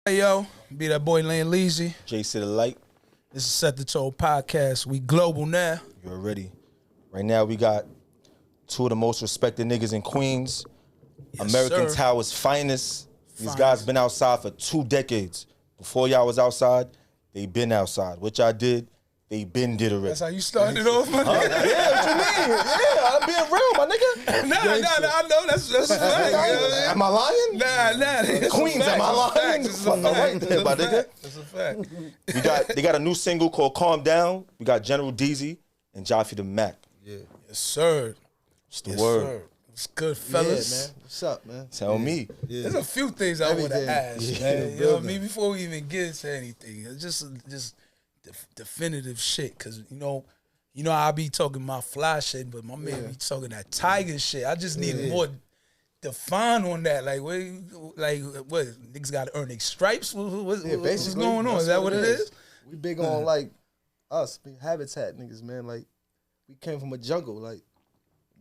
Hey yo, be that boy Lane Leezy. J to the light. This is Set the Tone Podcast. We global now. You already. Right now we got two of the most respected niggas in Queens. Yes, American sir. Tower's finest. These guys been outside for 2 decades. Before y'all was outside, they been outside. What y'all did, they been did already. That's how you started off, my nigga. Yeah, what you mean? Yeah, I'm being real, my nigga. Nah, I know that's a fact. You know what I Am I lying? mean? Nah. Queens, am I lying? It's a Fuck, all right fact. there, my nigga. It's a fact. They got a new single called Calm Down. We got General Deezy and Joffy the Makk. Yeah. Yes, sir. It's the Yes, word. sir. It's good, fellas. Yeah, man. What's up, man? Tell me. Yeah. There's a few things I want to Everything. ask, Yeah. man. You know what I mean? Before we even get into anything, it's just definitive shit. Cause you know I be talking my fly shit, but my man be talking that tiger shit. I just need more define on that. Like what niggas got to earn their stripes? What's going on? Is that what it is? We big on like us, big habitat niggas, man. Like we came from a jungle, like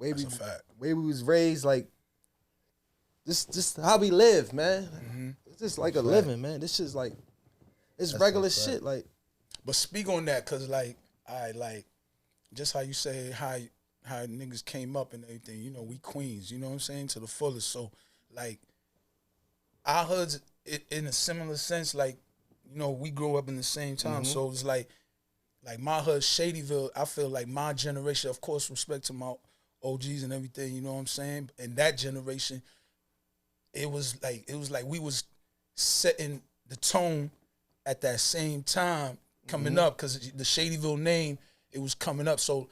That's a fact. way we was raised, like this how we live, man. It's just like a living, man. This shit's like it's regular shit, like. But speak on that, cause like just how you say how niggas came up and everything. You know, we Queens. You know what I'm saying, to the fullest. So like, I heard it in a similar sense. Like, you know, we grew up in the same time, so it's like my hood, Shadyville. I feel like my generation, of course, respect to my OGs and everything. You know what I'm saying? And that generation, it was like we was setting the tone at that same time. Coming up, because the Shadyville name, it was coming up. So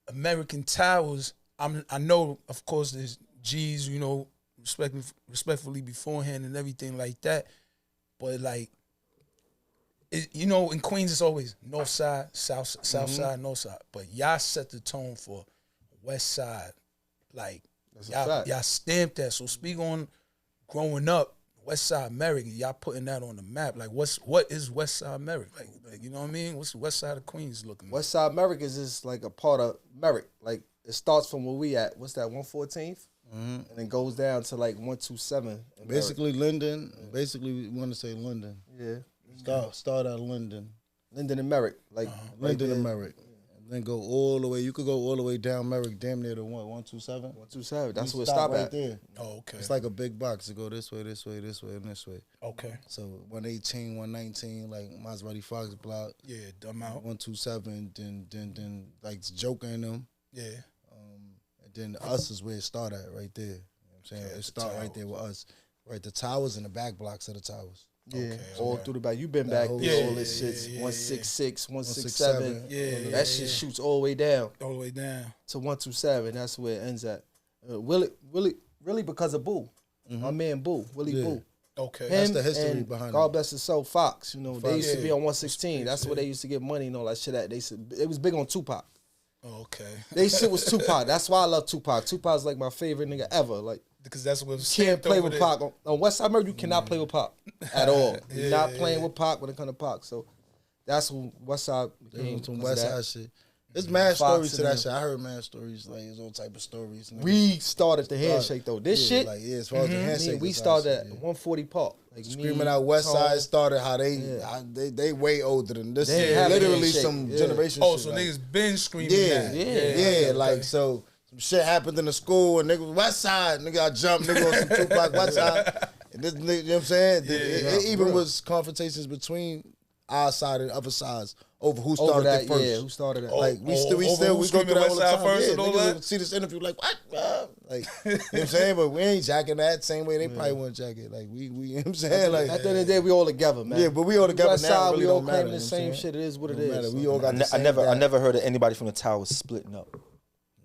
American Towers, I know, of course, there's G's, you know, respectfully beforehand and everything like that. But like, you know, in Queens it's always North Side, South Side, North Side. But y'all set the tone for West Side. Like, y'all stamped that. So speak on growing up, West Side Merrick, y'all putting that on the map. Like, what is West Side Merrick? Like, you know what I mean? What's the West Side of Queens looking like? West Side Merrick is just like a part of Merrick. Like it starts from where we at. What's that? 114th, and then goes down to like 127. Basically, Linden. Basically, we want to say London. Yeah, Start at Linden. Linden and Merrick, like Linden right and Merrick. And then go all the way. You could go all the way down Merrick, damn near to 127. 127. That's where it stop stop right at. there. Oh, okay. It's like a big box to go this way, and this way, and this way. Okay. So 118, 119, like Maserati Fox Block. Yeah, dumb out. 127, then like Joker in them. Yeah. And then us is where it start at right there. You know what I'm saying? Okay, it start right there with us. Right, the towers and the back blocks of the towers. Yeah, Okay, all okay. through the back. You been back whole- there, Yeah, all this yeah, shit's yeah, 166, 167. Yeah, That shit shoots all the way down all the way down. to 127. That's where it ends at. Really because of Boo. My man Boo, Willie Yeah. Boo. Okay. That's Him the history and behind God it. bless his soul, Fox. You know, they used to be Yeah. on 116. That's where they used to get money and all that shit at. It was big on Tupac. Okay. They shit was Tupac. That's why I love Tupac. Tupac's like my favorite nigga ever. Like, Because that's what can't stamped play over with there. Pac. On West Side Murder, you cannot play with Pac at all. You're not playing with Pac when it comes to Pac. So that's when West Side became Some because West of that. Side shit. There's mad Fox stories to and that them. shit. I heard mad stories, like there's all type of stories. Nigga. We started the handshake though. This Yeah, shit, like as far as the handshake, we is started shit, at yeah. 140 Park. Like Screaming me, out West Tone. Side started how Yeah. they way older than this. They Is have a literally handshake, some yeah. generation. Oh, shit, so like, niggas been screaming yeah, that. yeah, like so some shit happened in the school and nigga West Side, nigga I jumped, nigga on some Tupac West Side. And this nigga, you know what I'm saying? It even was confrontations between our side and other sides over who started Over that, it first. yeah, who started it? Like we over go who's through that screaming all the West Side time. first Yeah, and all niggas that? will see this interview like what? Like you know what I'm saying? But we ain't jacking that same way they probably wouldn't jack it. Like we you know what I'm saying? Like At the end of the day, we all together, man. yeah, but we all together West now. Side, Really we all don't matter, claiming the you know what same I'm saying? shit. It is what it Don't matter. is. We all got the I same never dad. heard of anybody from the Towers splitting up.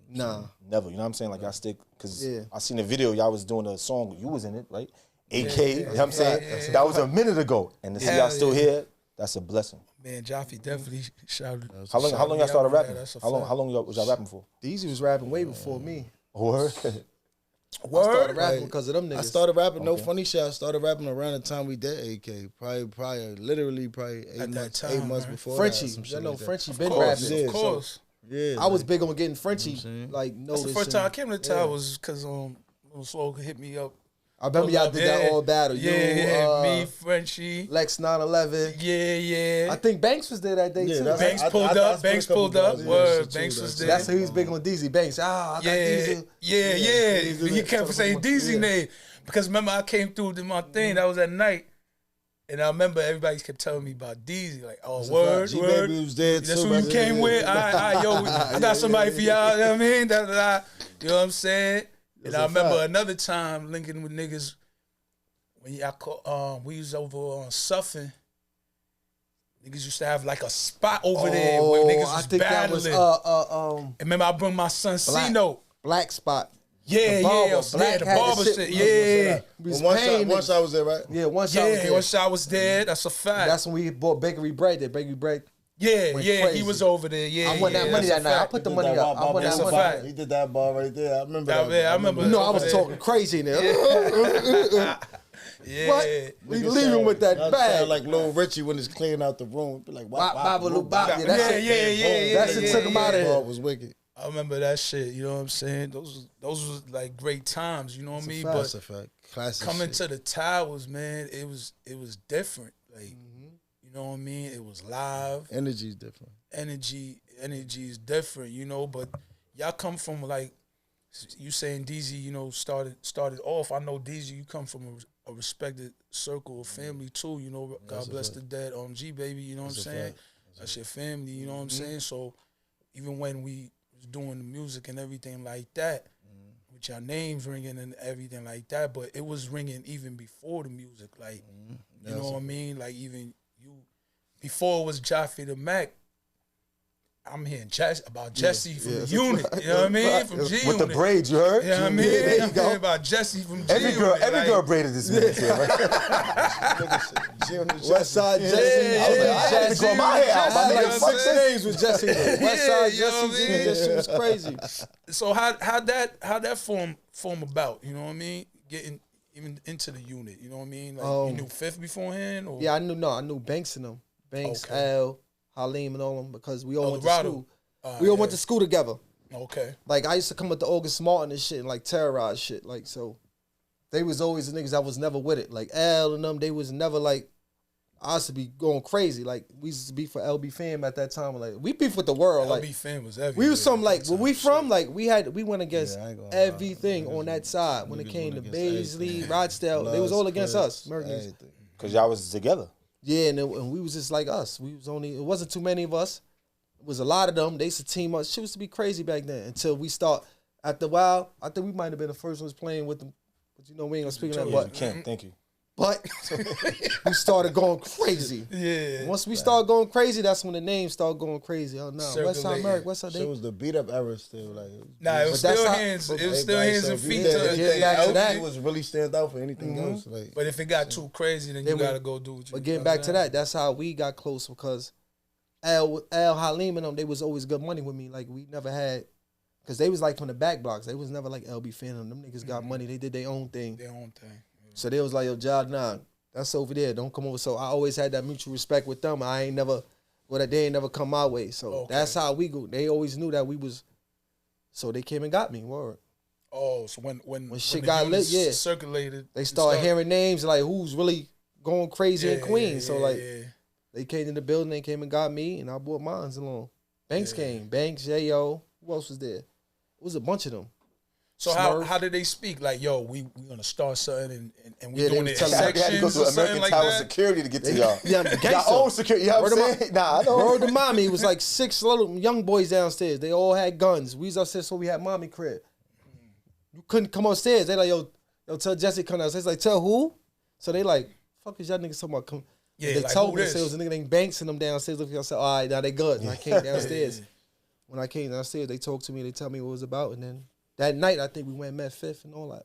Nah. Never. You know what I'm saying? Like I stick because Yeah. I seen a video y'all was doing a song. You was in it, right? AK. You know what I'm saying? That was a minute ago, and to see y'all still here, that's a blessing. Man, Joffy definitely shouted. How long y'all me started out on rapping? that. That's a How fact. long y'all was y'all rapping for? Deezy was rapping way before me. Word. I started rapping Like, because of them niggas. I started rapping, no funny shit. I started rapping around the time we did AK. Probably literally eight At that months, time, 8 months right? before Frenchie. that. Some shit I know like that. Frenchie been Of course, rapping. yeah, of course. Yeah, I was like, big on getting Frenchie, saying? like That's the noticed. first time I and- came to the Towers because Slow hit me up. I remember y'all did that all battle. Me, Frenchie, Lex 911. Yeah. I think Banks was there that day too. Banks pulled up. Banks pulled up. Word, Banks was there. That's who he was big on Deezy. Banks. I got Deezy. Yeah. He kept saying Deezy name because remember I came through to my thing. That was at night. And I remember everybody kept telling me about Deezy, like, oh, word. G-Baby was there too. That's who you came with? All right, yo, I got somebody for y'all, you know what I mean? You know what I'm saying? And I remember another time linking with niggas when we was over on Suffin. Niggas used to have like a spot over there where niggas was battling. And remember I bring my son C-Note. Black spot. Yeah, the barber shit. Yeah. One shot was there, right? Yeah, one shot was there. One shot was there. That's a fact. That's when we bought Bakery Bread there. Bakery Bread. Yeah, he was over there. Yeah, I won that money that night. I put the money up. I won that money. He did that bar right there. I remember that. I remember. You know, I was talking crazy in there. Yeah. What? We leaving with that bag. Like Lil Richie when he's cleaning out the room. Be like, bop. Yeah. That shit took him out of here. Was wicked. I remember that shit, you know what I'm saying? Those was like great times, you know what I mean? That's a fact. Classic coming shit. to the towers, man, it was different. Like, you know what I mean? It was live. Energy's different. Energy is different, you know, but y'all come from like you saying Deezy, you know, started off. I know Deezy, you come from a respected circle of family too, you know. God bless the dead G baby, you know what I'm saying? That's your family, you know what I'm saying? So even when we doing the music and everything like that, with your names ringing and everything like that, but it was ringing even before the music, like, you know what I mean? Like even you, before it was Joffy the Makk, I'm hearing Jesse from the unit, you know what I mean? From G With the braids, you heard? You know what I mean? I'm hearing about Jesse from G Every girl braided this man here, right? Westside Jesse. I had to grow my hair out. My Like nigga, 6 names with Jesse. Westside Jesse G. That shit was crazy. So how that form about? You know what I mean? Getting even into the unit. You know what I mean? Like you knew Fifth beforehand? Or? Yeah, I knew Banks and them. Banks, Al, Halim, and all them because we all went to school. We all went to school together. Okay. Like I used to come with the August Martin and shit and like terrorize shit. Like so, they was always the niggas that was never with it. Like Al and them, they was never like. I used to be going crazy. Like we used to be for LB Fam at that time. Like we beef with the world. LB Fam was everything. We was some like where we from. Like we went against everything on that side. When it came to Baisley, Rochdale, they was all against us. Because y'all was together. Yeah, and we was just like us. We was only. It wasn't too many of us. It was a lot of them. They used to team up. Shit used to be crazy back then. Until we start after a while. I think we might have been the first ones playing with them. But you know we ain't gonna speak on that. But Thank you. But we started going crazy. Yeah. Once we started going crazy, that's when the names started going crazy. Oh no, Westside Merrick, Westside. So it was the beat up era still like. It was still hands. It was still hands and feet. That was really stand out for anything else. Like, but if it got too crazy, then you gotta go do what you. But getting back to that, that's how we got close because Al Halim and them, they was always good money with me. Like we never had, because they was like from the back blocks. They was never like LB Fan. Them niggas got money. They did their own thing. So they was like, yo, Jod, nah, that's over there. Don't come over. So I always had that mutual respect with them. They ain't never come my way. So that's how we go. They always knew that we was. So they came and got me. Word. Oh, so when shit got lit, circulated, they started hearing names like who's really going crazy in Queens. So like they came in the building, they came and got me, and I brought mines along. Banks came. Banks, J.O. Who else was there? It was a bunch of them. So how did they speak? Like, yo, we gonna start something and we doing it in sections. They had to go through American Tower security to get to y'all. Y'all own security. You know what I'm saying? Nah, I know. Word to mommy, it was like 6 little young boys downstairs. They all had guns. We was upstairs, so we had mommy crib. You couldn't come upstairs. They like, yo, tell Jesse come downstairs. Like, tell who? So they like, fuck is y'all niggas talking about? Come. Yeah, they like, told me it was a nigga named Banks and them downstairs. I said, all right, now they good. And I came downstairs. When I came downstairs, they talked to me. They tell me what it was about, and then. That night, I think we went and met Fifth and all that.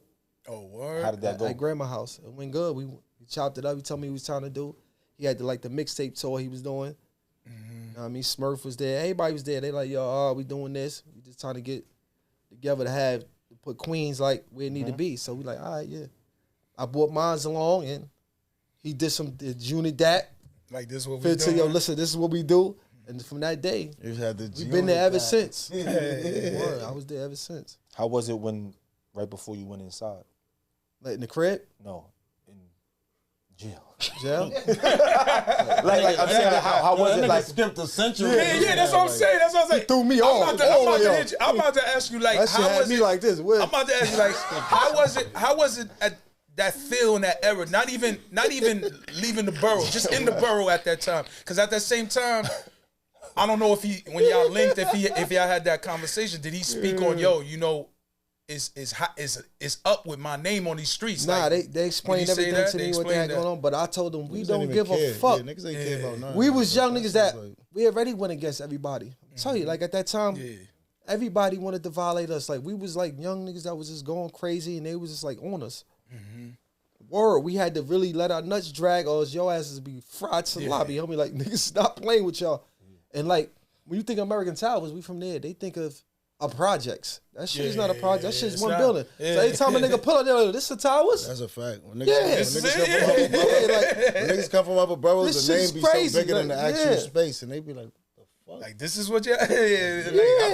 Oh, word? How did that go? At grandma's house. It went good. We chopped it up. He told me what he was trying to do. He had the mixtape tour he was doing. You know what I mean? Smurf was there. Everybody was there. They like, yo, we doing this. We just trying to get together to put Queens like where it need to be. So we like, all right, yeah. I brought mines along and he did some unit that. Like this is what we do. Yo, listen, this is what we do. And from that day, we've been there ever since. I was there ever since. How was it right before you went inside? Like in the crib? No, in jail. Jail? like I'm saying, how was it? Like skipped a century. Yeah, that's what I'm saying. That's what I'm saying. Threw me off. I'm about to ask you, like, That shit how had was me it? like this. I'm about to ask you, like, how was it at that feel in that era? Not even leaving the borough, just in the borough at that time. Because at that same time, I don't know if when y'all linked, if y'all had that conversation, did he speak on, yo, you know, is up with my name on these streets? Nah, like, they explained everything to me what they had going on, but I told them we don't give a fuck. Yeah, niggas ain't care about nothing. We was young niggas that we already went against everybody. I tell you, like at that time, everybody wanted to violate us. Like we was like young niggas that was just going crazy, and they was just like on us. Word, we had to really let our nuts drag, or else your asses be fried to the lobby. Homie, like niggas stop playing with y'all. And like when you think of American Towers, we from there. They think of projects. That shit is not a project. That shit is one building. So every time a nigga pull up, they're like, this is Towers? That's a fact. When niggas come from other boroughs, the name be crazy, so bigger than the like, actual space, and they be like, like, this is what y'all... I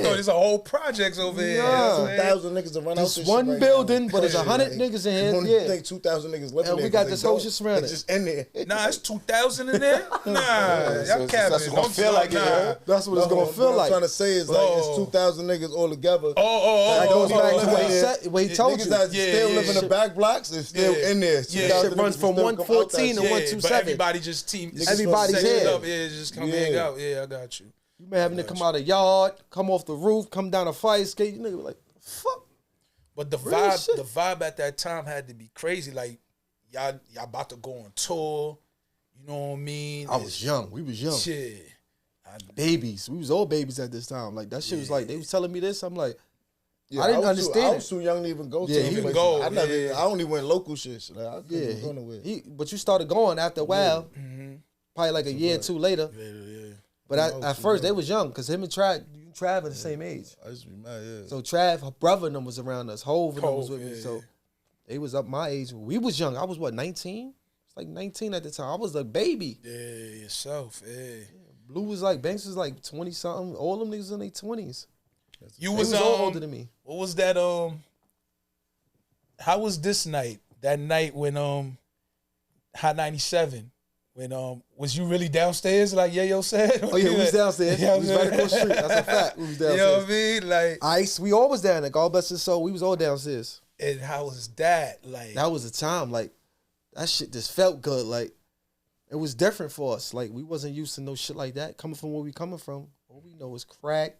thought there's a whole projects over here. Yeah. 2,000 niggas to run out this one shit building, right but there's 100 niggas in You here. don't think 2,000 niggas living And there. we got this whole shit surrounded. Just in there. Nah, it's 2,000 in there? Nah, y'all capping. That's what it's gonna feel like. That's what it's gonna feel What like. I'm trying to say is like it's 2,000 niggas all together. That goes back to what he told you. Niggas that still live in the back blocks is still in there. Shit runs from 114 to 127. But everybody just Everybody's here. Up. Yeah, just come hang out. Yeah, I got you. You may having to come out of yard, come off the roof, come down a fire escape. You nigga be like, fuck. But the vibe at that time had to be crazy. Like y'all about to go on tour. You know what I mean? I was young. We was young. Shit. Babies. We was all babies at this time. Like that shit was like, they was telling me this. I'm like, Yeah, I didn't understand. I was too young to even go to he them would places. go, I only went local shit. Like, I couldn't even go nowhere. But you started going after a while, probably like a year or two later. But at first they was young because him and Trav at the same age. I used to be mad, yeah. So Trav, her brother and them was around us. Hove and them was with me. So they was up my age. We was young. I was what, 19? It's like 19 at the time. I was a baby. Yeah, yourself. Yeah. Blue was like, Banks was like 20 something. All them niggas in their 20s. You was all older than me. What was that? How was this night? That night when Hot 97. When was you really downstairs like Yayo said? Oh yeah, we was downstairs. We was right across the street. That's a fact. We was downstairs. You know what I mean? Like Ice, we always down there. God bless his soul. We was all downstairs. And how was that? Like that was a time. Like that shit just felt good. Like it was different for us. Like we wasn't used to no shit like that. Coming from where we coming from, all we know is crack.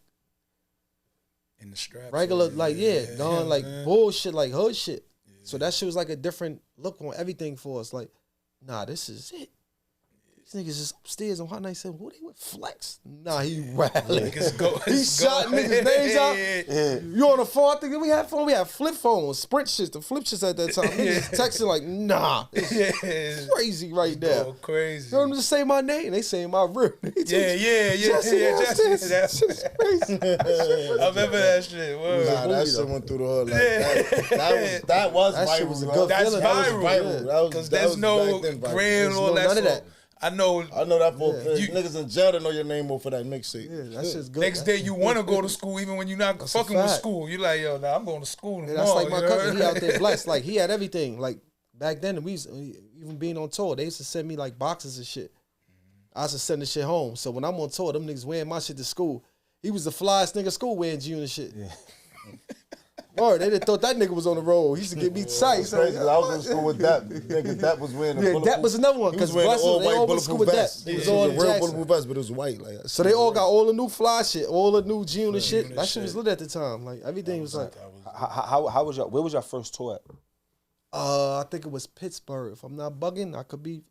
In the straps. Regular, like going like bullshit, like hood shit. Yeah. So that shit was like a different look on everything for us. Like, nah, this is it. These niggas just upstairs on Hot 97. Who they with Flex? Nah, he rallying. He shot niggas' names out. Yeah. You on the phone? I think we had phone. We had flip phones, Sprint shits, the flip shits at that time. Niggas texting like, nah. It's crazy right now. Oh, crazy. You know them just say my name. They say my real name. Jesse. That's crazy. I remember that shit. Word. Nah, that shit went through the hood. Like, that was that viral. Shit was a good That's feeling. viral. Because there's no grand or none of that. I know that for niggas in jail to know your name more for that mixtape. Yeah, that shit's good. Next day you want to go to school even when you're not fucking with school. You're like, yo, nah, I'm going to school tomorrow. That's like my cousin. He out there blessed. Like he had everything. Like back then, we used, even being on tour, they used to send me like boxes and shit. I used to send the shit home. So when I'm on tour, them niggas wearing my shit to school. He was the flyest nigga at school wearing June and shit. Yeah. Or they didn't thought that nigga was on the road. He used to get me tight. So, I was in school with that. Nigga, that was wearing that was another one. Because they all went to school with that. It was all a real bulletproof vest, but it was white. Like, so they all got all the new fly shit, all the new June and shit. That shit was lit at the time. Like everything was like. How was your? Where was your first tour at? I think it was Pittsburgh. If I'm not bugging, I could be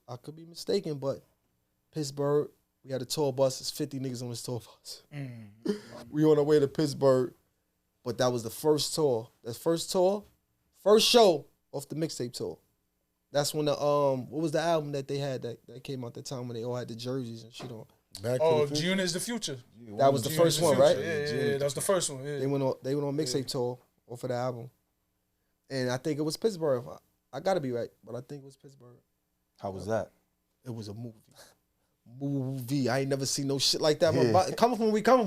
mistaken, but Pittsburgh. We had a tour bus. It's 50 niggas on this tour bus. We on our way to Pittsburgh. But that was the first tour. That first show off the mixtape tour. That's when the what was the album that they had that came out that time when they all had the jerseys and shit on? June is the Future. That was the first one, right? Yeah, that was the first one. Yeah. They went on mixtape tour off of the album, and I think it was Pittsburgh. I gotta be right, but I think it was Pittsburgh. How was that? It was a movie. I ain't never seen no shit like that. Yeah. Coming from where we coming,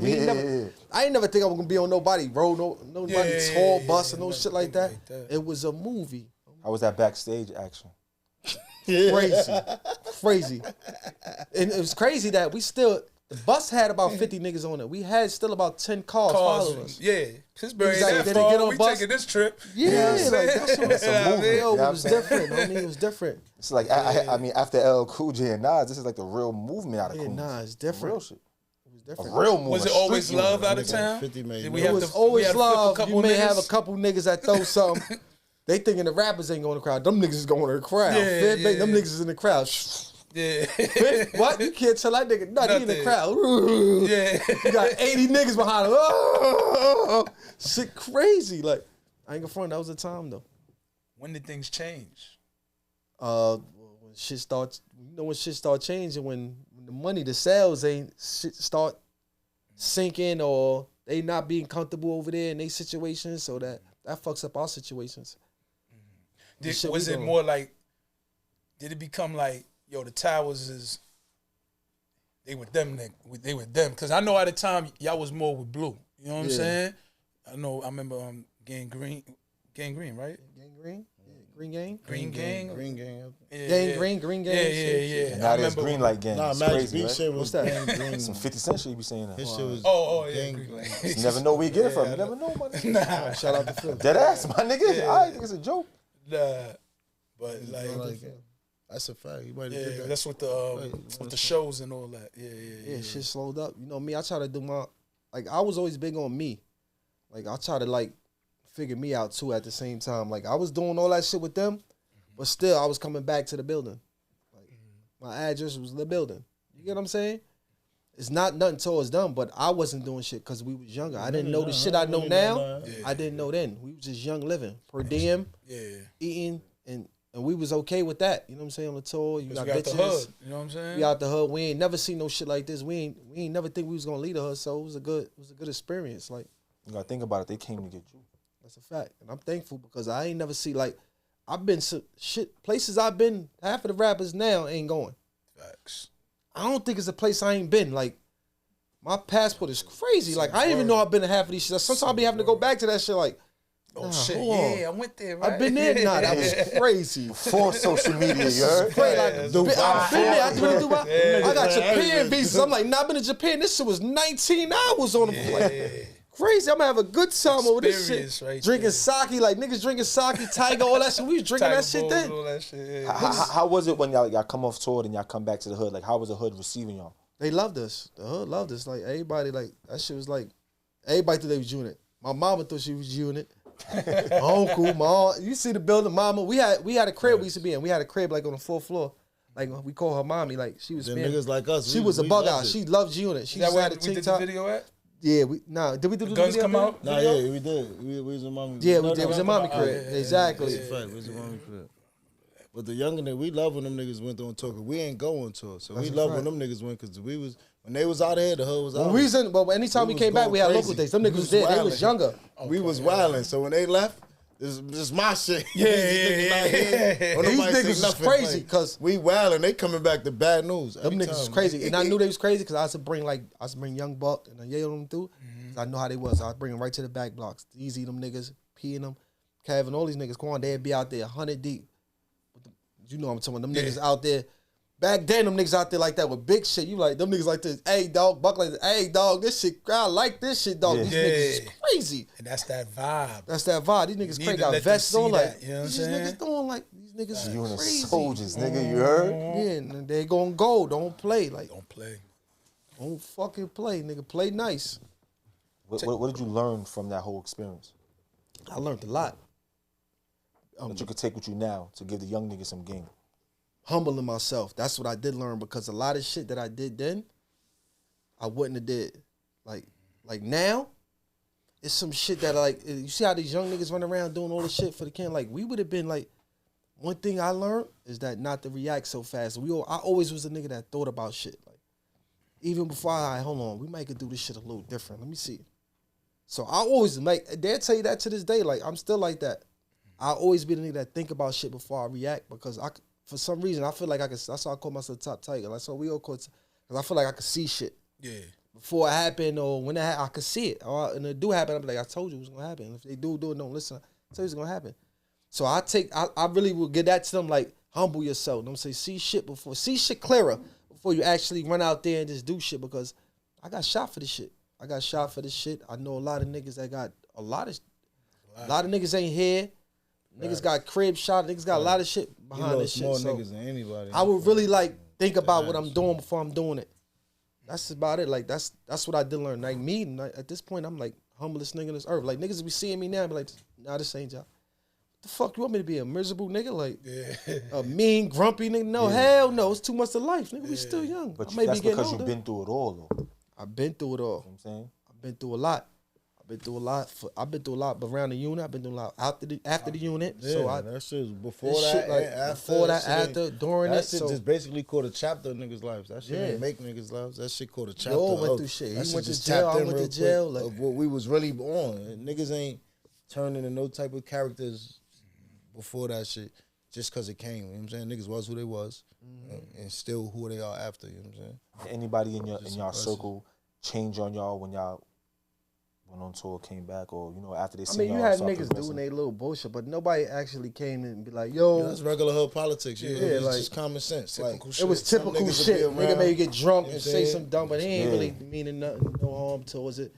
I ain't never think I was gonna be on nobody road, nobody tall bus or no shit like that. It was a movie. How was that backstage action? Crazy. And it was crazy that the bus had about 50 niggas on it. We had still about 10 cars following us. Yeah. Pittsburgh ain't Exactly. that Then they get far. on We bus. taking this trip. Yeah, like that's what It's a movement. Yo, You know it was different. I mean, it was different. It's like, I mean, after LL Cool J and Nas, this is like the real movement out of Yeah, Queens. nah, it's different. Real shit. It was different. A real movement. Was it always street love movement. out of town? 50 million. Did we It have was to- we always had to flip a love. couple You may niggas? have a couple niggas that throw something. They thinking the rappers ain't going to the crowd. Them niggas is going to the crowd. Yeah, Fed yeah. Them niggas is in the crowd. Yeah. What? You can't tell that nigga nothing. He in the Nothing. crowd. Yeah. You got 80 niggas behind him. Shit crazy. Like, I ain't gonna front. That was the time though. When did things change? When shit starts, when shit start changing, when the money, the sales ain't shit start sinking, or they not being comfortable over there in their situations, so that fucks up our situations. Was it more like? Did it become like, yo, the Towers is? They with them, they with them. Cause I know at the time y'all was more with Blue. You know what I'm saying? I know. I remember Gang Green, right? Gang Green, Green Gang, Green Gang. Yeah, Gang yeah. Green, Green Gang. Yeah. And I now there's remember green light gang. Nah, It's Magic crazy, Beat right? shit was that? green. Some 50 Cent shit you be saying that. His shit was Oh, yeah. gang. Green Gang. You never know where you get it from. You never know, my nigga. Nah, Shout out to Phil. Dead ass, my nigga. I think it's a joke. nah. But like, That's a fact. You might have yeah, did that. that's with the shows and all that. Yeah. Shit slowed up. You know me, I try to do I was always big on me. Like, I try to, like, figure me out, too, at the same time. Like, I was doing all that shit with them, but still, I was coming back to the building. Like, my address was the building. You get what I'm saying? It's not nothing towards them, but I wasn't doing shit because we was younger. I didn't know the shit I know now. I didn't know then. We was just young living. Per diem, eating, and we was okay with that. You know what I'm saying? On the tour, you got we out the bitches. hood. You know what I'm saying? We out the hood. We ain't never seen no shit like this. We ain't never think we was gonna lead the hood. So it was a good experience. Like, You gotta think about it. They came to get you. that's a fact, and I'm thankful because I ain't never see, like, I've been places I've been. Half of the rappers now ain't going. Facts. I don't think it's a place I ain't been. Like, my passport is crazy. Like, I didn't even know I've been to half of these shit. Sometimes I be having to go back to that shit. Like, Oh nah, shit! hold on. Yeah, I went there. Right? I've been there. Nah, that was crazy. For social media, you heard? Crazy. Like, I've been there. I've been to Dubai. I got Japan everything. visas. I'm like, nah, I've been to Japan. This shit was 19 hours on the flight. Crazy. I'm gonna have a good time over this shit. Experience right drinking there. sake, like niggas drinking sake, Tiger, all that shit. We was drinking that shit then. All that shit. Yeah. How was it when y'all come off tour and y'all come back to the hood? Like, how was the hood receiving y'all? They loved us. The hood loved us. Like, everybody, like, that shit was like, everybody thought they was unit. My mama thought she was unit. My uncle, my aunt. You see the building, mama. We had a crib we used to be in. We had a crib like on the 4th floor. Like, we call her mommy. Like, she was Them spending- niggas like us. She was a we bug loved out. it. She loved unit. She Is that just where had a we did the TikTok. video at? Yeah, did we do the Guns video? come there? out? Nah, video? yeah, we did. We was in mommy. Yeah, No, we did. It was no, in mommy Oh, crib. yeah, Exactly. That's a fact. We was in mommy crib. But the younger niggas, we love when them niggas went on tour. 'Cause we ain't go on tour, so That's we a love fact. when them niggas went. Because when they was out here, the hood was out. When here. we was in, but anytime we was came back, going we had crazy. local days. Them We niggas was there. They was wildin'. younger. We was wilding. So when they left, this is my shit. Yeah. Don't These nobody say niggas was nothing, crazy, like, 'cause we wilding. They coming back to bad news. Them every niggas time, was crazy. man. And I knew they was crazy because I used to bring Young Buck and Yayo them through. 'Cause I know how they was. I bring them right to the back blocks. Deezy, them niggas, P and them, Kevin, all these niggas, Quan, they'd be out there 100 deep. You know what I'm talking about. Them niggas out there. Back then, them niggas out there like that with big shit. You like, them niggas like this, hey, dog, Buck like this, hey, dog, this shit, I like this shit, dog. These niggas is crazy. And that's that vibe. That's that vibe. These niggas need crazy. to Got let them vests see on like, that, you know what I'm these saying? niggas doing like, these niggas You and the crazy. soldiers, nigga, you heard? Yeah, and they gonna go. Don't play. Like, Don't play. don't fucking play, nigga. Play nice. What did you learn from that whole experience I learned a lot. that you could take with you now to give the young niggas some game? Humbling myself. That's what I did learn because a lot of shit that I did then, I wouldn't have did. Like now, it's some shit that like, you see how these young niggas run around doing all this shit for the can. Like, we would have been like, one thing I learned is that not to react so fast. I always was a nigga that thought about shit. Like, even before hold on, we might could do this shit a little different. Let me see. So I always they'll tell you that to this day. Like, I'm still like that. I always be the nigga that think about shit before I react because for some reason, I feel like I could. That's why I call myself Top Tiger. That's why we all call it. Because I feel like I could see shit. Yeah. Before it happened or when it I could see it. And it do happen, I'm like, I told you it was going to happen. If they do it, don't listen. I tell you it's going to happen. So I really will get that to them, like, humble yourself. Don't say, see shit clearer before you actually run out there and just do shit, because I got shot for this shit. I know a lot of niggas that got a lot of niggas ain't here. Niggas got crib shot. Niggas got a lot of shit behind this shit. More so niggas than anybody. I would really like think about what I'm doing before I'm doing it. That's about it. Like that's what I did learn. Like me, at this point, I'm like humblest nigga on this earth. Like niggas be seeing me now and be like, nah, this ain't y'all. What the fuck, you want me to be a miserable nigga? Like a mean, grumpy nigga? No, hell no. It's too much to life. Nigga, we still young. But I may that's be getting because older. you've been through it all, though. I've been through it all. You know what I'm saying? I've been through a lot. I've been through a lot around the unit. I've been through a lot after the unit. Yeah, So that shit was before this that, shit, like, after. before that, after, during that it. shit So just basically caught a chapter of niggas' lives. That shit didn't make niggas' lives. That shit caught a chapter. we all went of, through shit. That He went to just jail. tapped I in went to real jail. quick Like of what we was really on. Niggas ain't turning into no type of characters before that shit just because it came. You know what I'm saying? Niggas was who they was and still who they are after. You know what I'm saying? Anybody in y'all circle change on y'all when y'all went on tour, came back, or after they I seen mean, y'all you had start niggas progressing? doing their little bullshit, but nobody actually came in and be like, "Yo." That's regular hood politics. It's like, just common sense. Like it was some typical niggas shit. would be Nigga around, may get drunk you know and what I'm say saying? some dumb, but he ain't really meaning nothing, no harm towards it.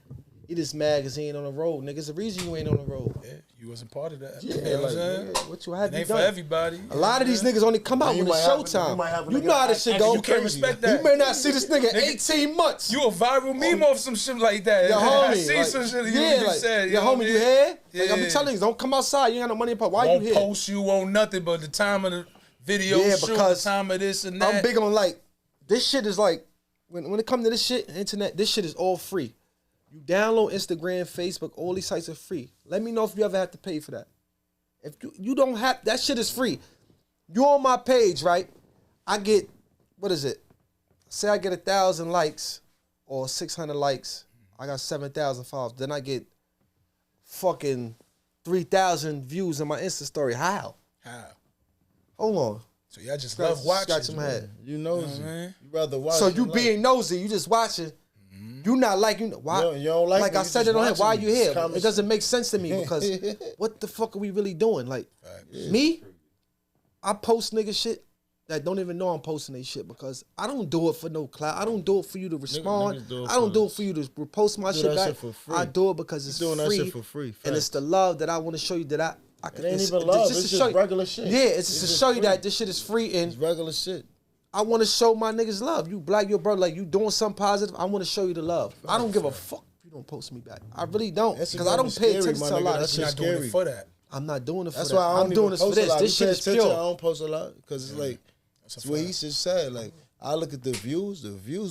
He just mad because he ain't on the road. Niggas, the reason you ain't on the road. Yeah, you wasn't part of that. Yeah, You know what I'm like, saying? nigga, what you have It you ain't done? for everybody. A lot of these niggas only come out You when it's might have- you showtime. might have a You nigga know how this act- shit act- go. You can't respect that. You may not see this nigga 18 months. You a viral meme off some shit like that. Your homie, I see like, some shit you like, said. your know homie, what I you mean? here? Like I be Yeah. telling you, don't come outside. You ain't got no money in pocket. Why Won't you here? post you on nothing but the time of the video Yeah, shoot, the because time of this and that. I'm big on like this shit is like when it comes to this shit, internet, this shit is all free. You download Instagram, Facebook, all these sites are free. Let me know if you ever have to pay for that. If you don't have that shit is free. You on my page, right? I get what is it? Say I get 1,000 likes or 600 likes. I got 7,000 followers. Then I get fucking 3,000 views on my Insta story. How? Hold on. So y'all just love watching. Scratch my head. You nosy. You rather watch. So you than being nosy, you just watching. You not like why? You don't like me, I you said just it on here. Why watching you me. here? It's common It doesn't make sense to me because what the fuck are we really doing? Like me, I post nigga shit that don't even know I'm posting they shit because I don't do it for no clout. I don't do it for you to respond. niggas do it I don't for- do it for you to repost my do shit that back. shit for free. I do it because it's doing that free, shit for free, and facts. it's the love that I want to show you that I can. It ain't it's even love. to It's show just you- regular shit. Yeah, it's just to just show you free. that this shit is free and It's regular shit. I want to show my niggas love. You black, your brother, like you doing something positive. I want to show you the love. I don't give a fuck if you don't post me back. I really don't because I Instagram don't is pay scary, attention my to a nigga. lot of That shit. You're shit's not doing scary. it for that. I'm not doing it for That's that. why I don't I'm doing even this for post a this. lot. This You shit pay is attention, I pure. don't post a lot because it's like it's what he just said. Like I look at the views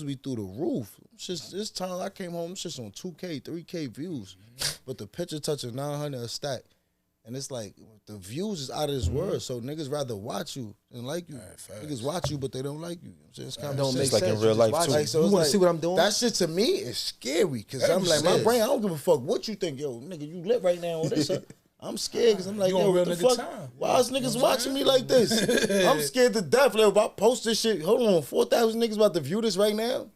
be through the roof. It's just this time I came home, it's just on 2K, 3K views, but the picture touching 900 a stack, and it's like the views is out of this world. So niggas rather watch you than like you. Niggas watch you, but they don't like you. It's kind Don't of make It's like in sense. real You just life, watch too. it. like, so You it's want to like, see what I'm doing? That shit to me is scary because I'm like, my serious. brain, I don't give a fuck what you think. Yo, nigga, you lit right now on this. I'm scared because I'm like, You on yo, real what the nigga fuck? time. Why is niggas watching me like this? I'm scared to death. Like, if I post this shit, hold on, 4,000 niggas about to view this right now?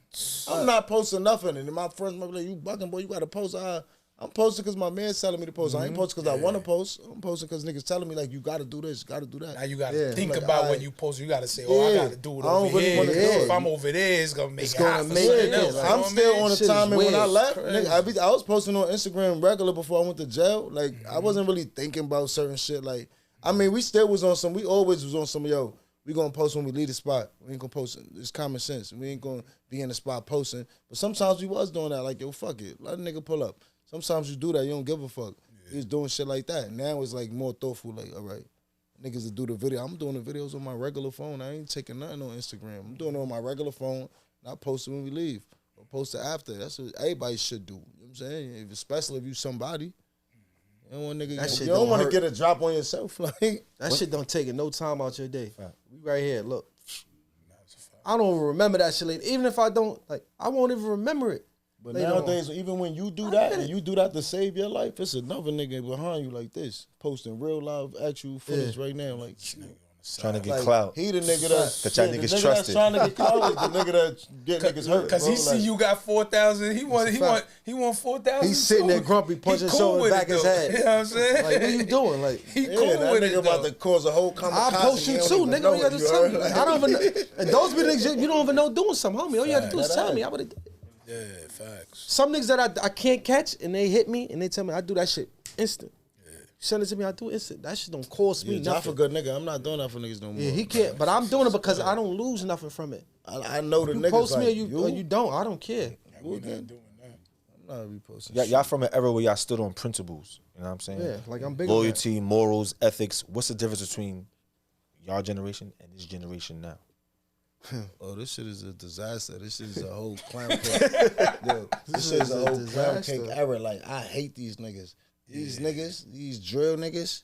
I'm not posting nothing. And then my friends might be like, you bugging, boy, you got to post. I'm posting because my man's telling me to post. I ain't posting because I want to post. I'm posting because niggas telling me, like, you got to do this, got to do that. Now you gotta Yeah. think Like, about when I- you post. You gotta say, "Oh, I Yeah. gotta do it I don't over really here." wanna do it. If I'm over there, it's gonna make It's it gonna hot for make something it. else. Yeah, You know I'm what I still mean? on the Shit is time, and when I weird. left, Crazy. nigga, I was posting on Instagram regular before I went to jail. Like, I wasn't really thinking about certain shit. Like, I mean, we still was on some, we always was on some, yo, we gonna post when we leave the spot. We ain't gonna post, it's common sense. We ain't gonna be in the spot posting. But sometimes we was doing that, like, yo, fuck it, let a nigga pull up. Sometimes you do that, you don't give a fuck. We was doing shit like that. Now it's like more thoughtful, like, all right, niggas that do the video. I'm doing the videos on my regular phone. I ain't taking nothing on Instagram. I'm doing it on my regular phone, not posting when we leave. Or post it after. That's what everybody should do. You know what I'm saying? Especially if you somebody. You don't want nigga, That shit you don't don't want to hurt. get a drop on yourself. Like, That shit don't take no time out your day. We right here. Look, I don't even remember that shit later. Even if I don't, like, I won't even remember it. but later nowadays, even when you do that and you do that to save your life, it's another nigga behind you like this, posting real live actual footage right now. Like, Trying to get Like, clout. He the nigga that y'all niggas that's trying to get clout is the nigga that get niggas hurt. Because he see you got 4,000. He want 4,000. He's sitting there grumpy, punching shoulder back his head. You know what I'm saying? Like, what are you doing? Like, he Yeah, cool that with nigga it, about to cause a whole conversation. I'll post you too, nigga. All you gotta do is tell me. I don't even know. And those be niggas you don't even know doing something, homie. All you have to do is tell me. I would have. Yeah, facts. Some niggas that I can't catch and they hit me and they tell me I do that shit instant. You send it to me, I do it instant. That shit don't cost me nothing. Joff a good nigga. I'm not doing that for niggas no more. Yeah, he can't. But I'm doing it because I don't lose nothing from it. I know the You niggas post me like or you don't. I don't care. We not doing that. I'm not reposting. Y'all from an era where y'all stood on principles. You know what I'm saying? Yeah, like I'm big on Loyalty, morals, ethics. What's the difference between y'all generation and this generation now? Oh, this shit is a disaster. This shit is a whole clown cake. Yo, this shit is a whole clown cake era. Like, I hate these niggas. These niggas, these drill niggas,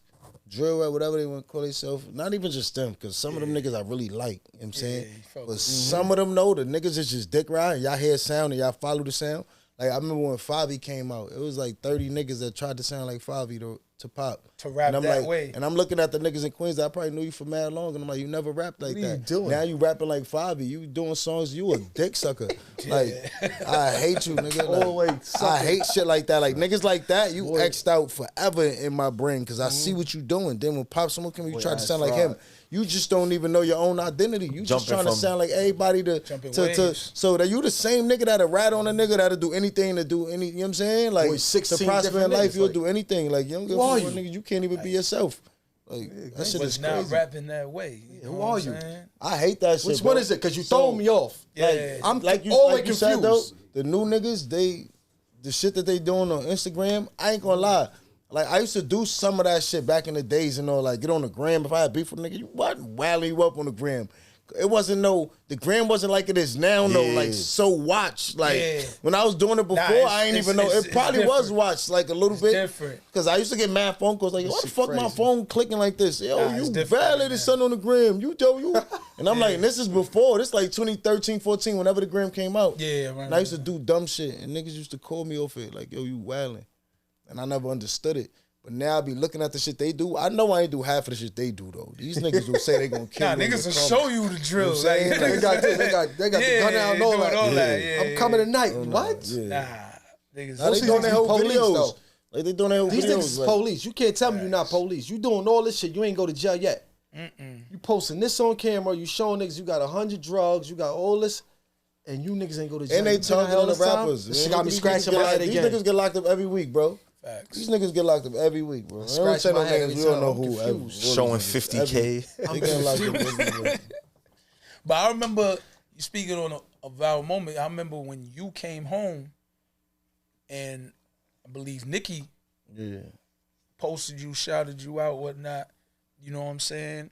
drill rap, whatever they want to call themselves. Not even just them, because some of them niggas I really like. You know what I'm saying? But some of them know the niggas is just dick riding. Y'all hear sound and y'all follow the sound. Like, I remember when Favi came out, it was like 30 niggas that tried to sound like Favi to pop. To rap and I'm that like, way. And I'm looking at the niggas in Queens that I probably knew you for mad long, and I'm like, you never rapped like What are that. you doing? Now you rapping like Favi. You doing songs, you a dick sucker. Like, I hate you, nigga. Like, Always I hate shit like that. Like, niggas like that, you X'd out forever in my brain, because I see what you doing. Then when Pop Smoke came, you try to sound like him. You just don't even know your own identity. You just trying to sound like everybody to so that you the same nigga that'll rat on a nigga that'll do anything to do any, you know what I'm saying? Like, to prosper in life, you'll do anything. Like, you don't give a fuck, nigga, you can't even be yourself. Like, that shit is not crazy. rapping that way. Who are you? I hate that shit. Which one is it? Because you throw me off. Yeah. I'm like you always confused. confused. Said, though, the new niggas, the shit that they doing on Instagram, I ain't gonna lie. Like, I used to do some of that shit back in the days and all, like, get on the gram. If I had beef with a nigga, you wasn't wilding you up on the gram. It wasn't the gram wasn't like it is now, though. Like, so watched. Like, when I was doing it before, I ain't even know. It probably was watched, like, a little bit. Different. Because I used to get mad phone calls, like, why the fuck my phone clicking like this? Yo, you different, violated something on the gram. You. And I'm like, this is before. This like 2013, 14, whenever the gram came out. Yeah, right. And I used to do dumb shit, and niggas used to call me off it, like, yo, you wilding. And I never understood it. But now I be looking at the shit they do. I know I ain't do half of the shit they do, though. These niggas will say they gonna kill you. Niggas will show you the drill. You know what I'm saying? They got the gun out and all that. Yeah. I'm coming tonight. What? Nah, niggas. Now they doing their whole police, videos. though. Like, they doing their whole These videos. niggas is like, police. You can't tell me you're not police. You doing all this shit. You ain't go to jail yet. You posting this on camera. You showing niggas you got 100 drugs. You got all this. And you niggas ain't go to jail. and they targeting the rappers. This shit got me scratching my head again. These niggas get locked up every week, bro. Facts. These niggas get locked up every week, bro. I don't Scratch say no my head names. every We don't time. know I'm who. confused. Showing 50K. They getting locked up every week. But I remember you speaking on a valid moment. I remember when you came home, and I believe Nikki posted you, shouted you out, whatnot. You know what I'm saying?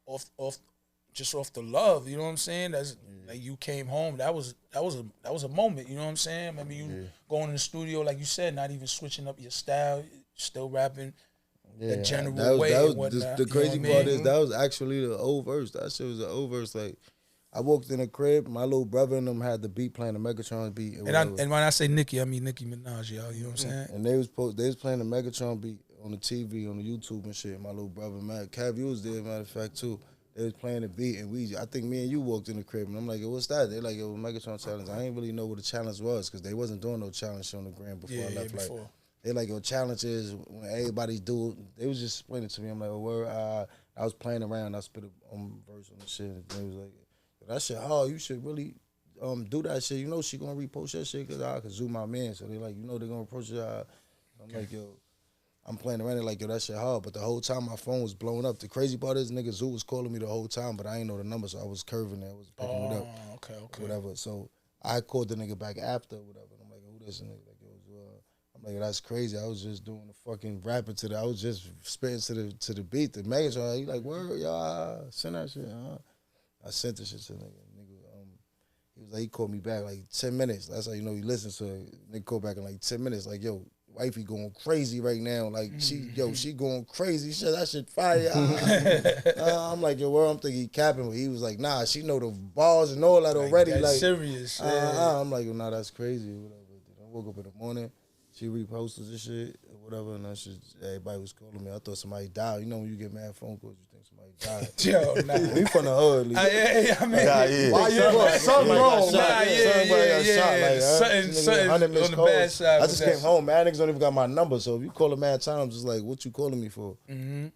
Off the love. You know what I'm saying? That's like you came home. That was a moment. You know what I'm saying? Maybe you going in the studio, like you said, not even switching up your style, still rapping the general way. That and was whatnot, the crazy you know what I part mean? is that was actually the old verse. That shit was the old verse. Like, I walked in the crib, my little brother and them had the beat playing, the Megatron beat. And when I say Nicki, I mean Nicki Minaj, y'all. You know what I'm saying? And they was playing the Megatron beat on the TV, on the YouTube and shit. My little brother, Makk, Cav, you was there, matter of fact, too. They was playing the beat, and I think me and you walked in the crib, and I'm like, yo, what's that? They like, yo, Megatron challenge. I ain't really know what the challenge was, because they wasn't doing no challenge on the gram before I left. Like, they like, yo, challenges, when everybody do, they was just explaining to me. I'm like, oh, word, I was playing around, I spit a verse on the shit, and they was like, yo, that shit hard, you should really do that shit. You know she gonna repost that shit, because I could zoom my man. So they like, you know they gonna repost it. I'm like, yo, I'm playing around it like, yo, that shit hard. But the whole time my phone was blowing up. The crazy part is nigga Zoo was calling me the whole time, but I ain't know the number, so I was curving it. I was picking it up. Okay. Whatever. So I called the nigga back after, whatever. And I'm like, who this? And nigga like, yo, I'm like, that's crazy. I was just doing the fucking rapping I was just spitting to the beat. The Megatron, he like, word, y'all, send that shit. I sent the shit to the nigga. He was like, he called me back like 10 minutes. That's how you know he listens to it. Nigga called back in like 10 minutes. Like, yo, wifey going crazy right now. Like, she going crazy. Shit, that shit fire. I'm like, yo, I'm thinking he capping, but he was like, nah, she know the bars and all that already. That's like, serious. I'm like, yo, nah, that's crazy. Whatever. I woke up in the morning, she reposted this shit. whatever, and that shit, everybody was calling me. I thought somebody died. You know when you get mad phone calls, you think somebody died. Yo, nah. We from the hood, like, I mean, Why you something wrong? Something on the bad side. I just came home. Mad niggas don't even got my number, so if you call a mad times, it's like, what you calling me for? And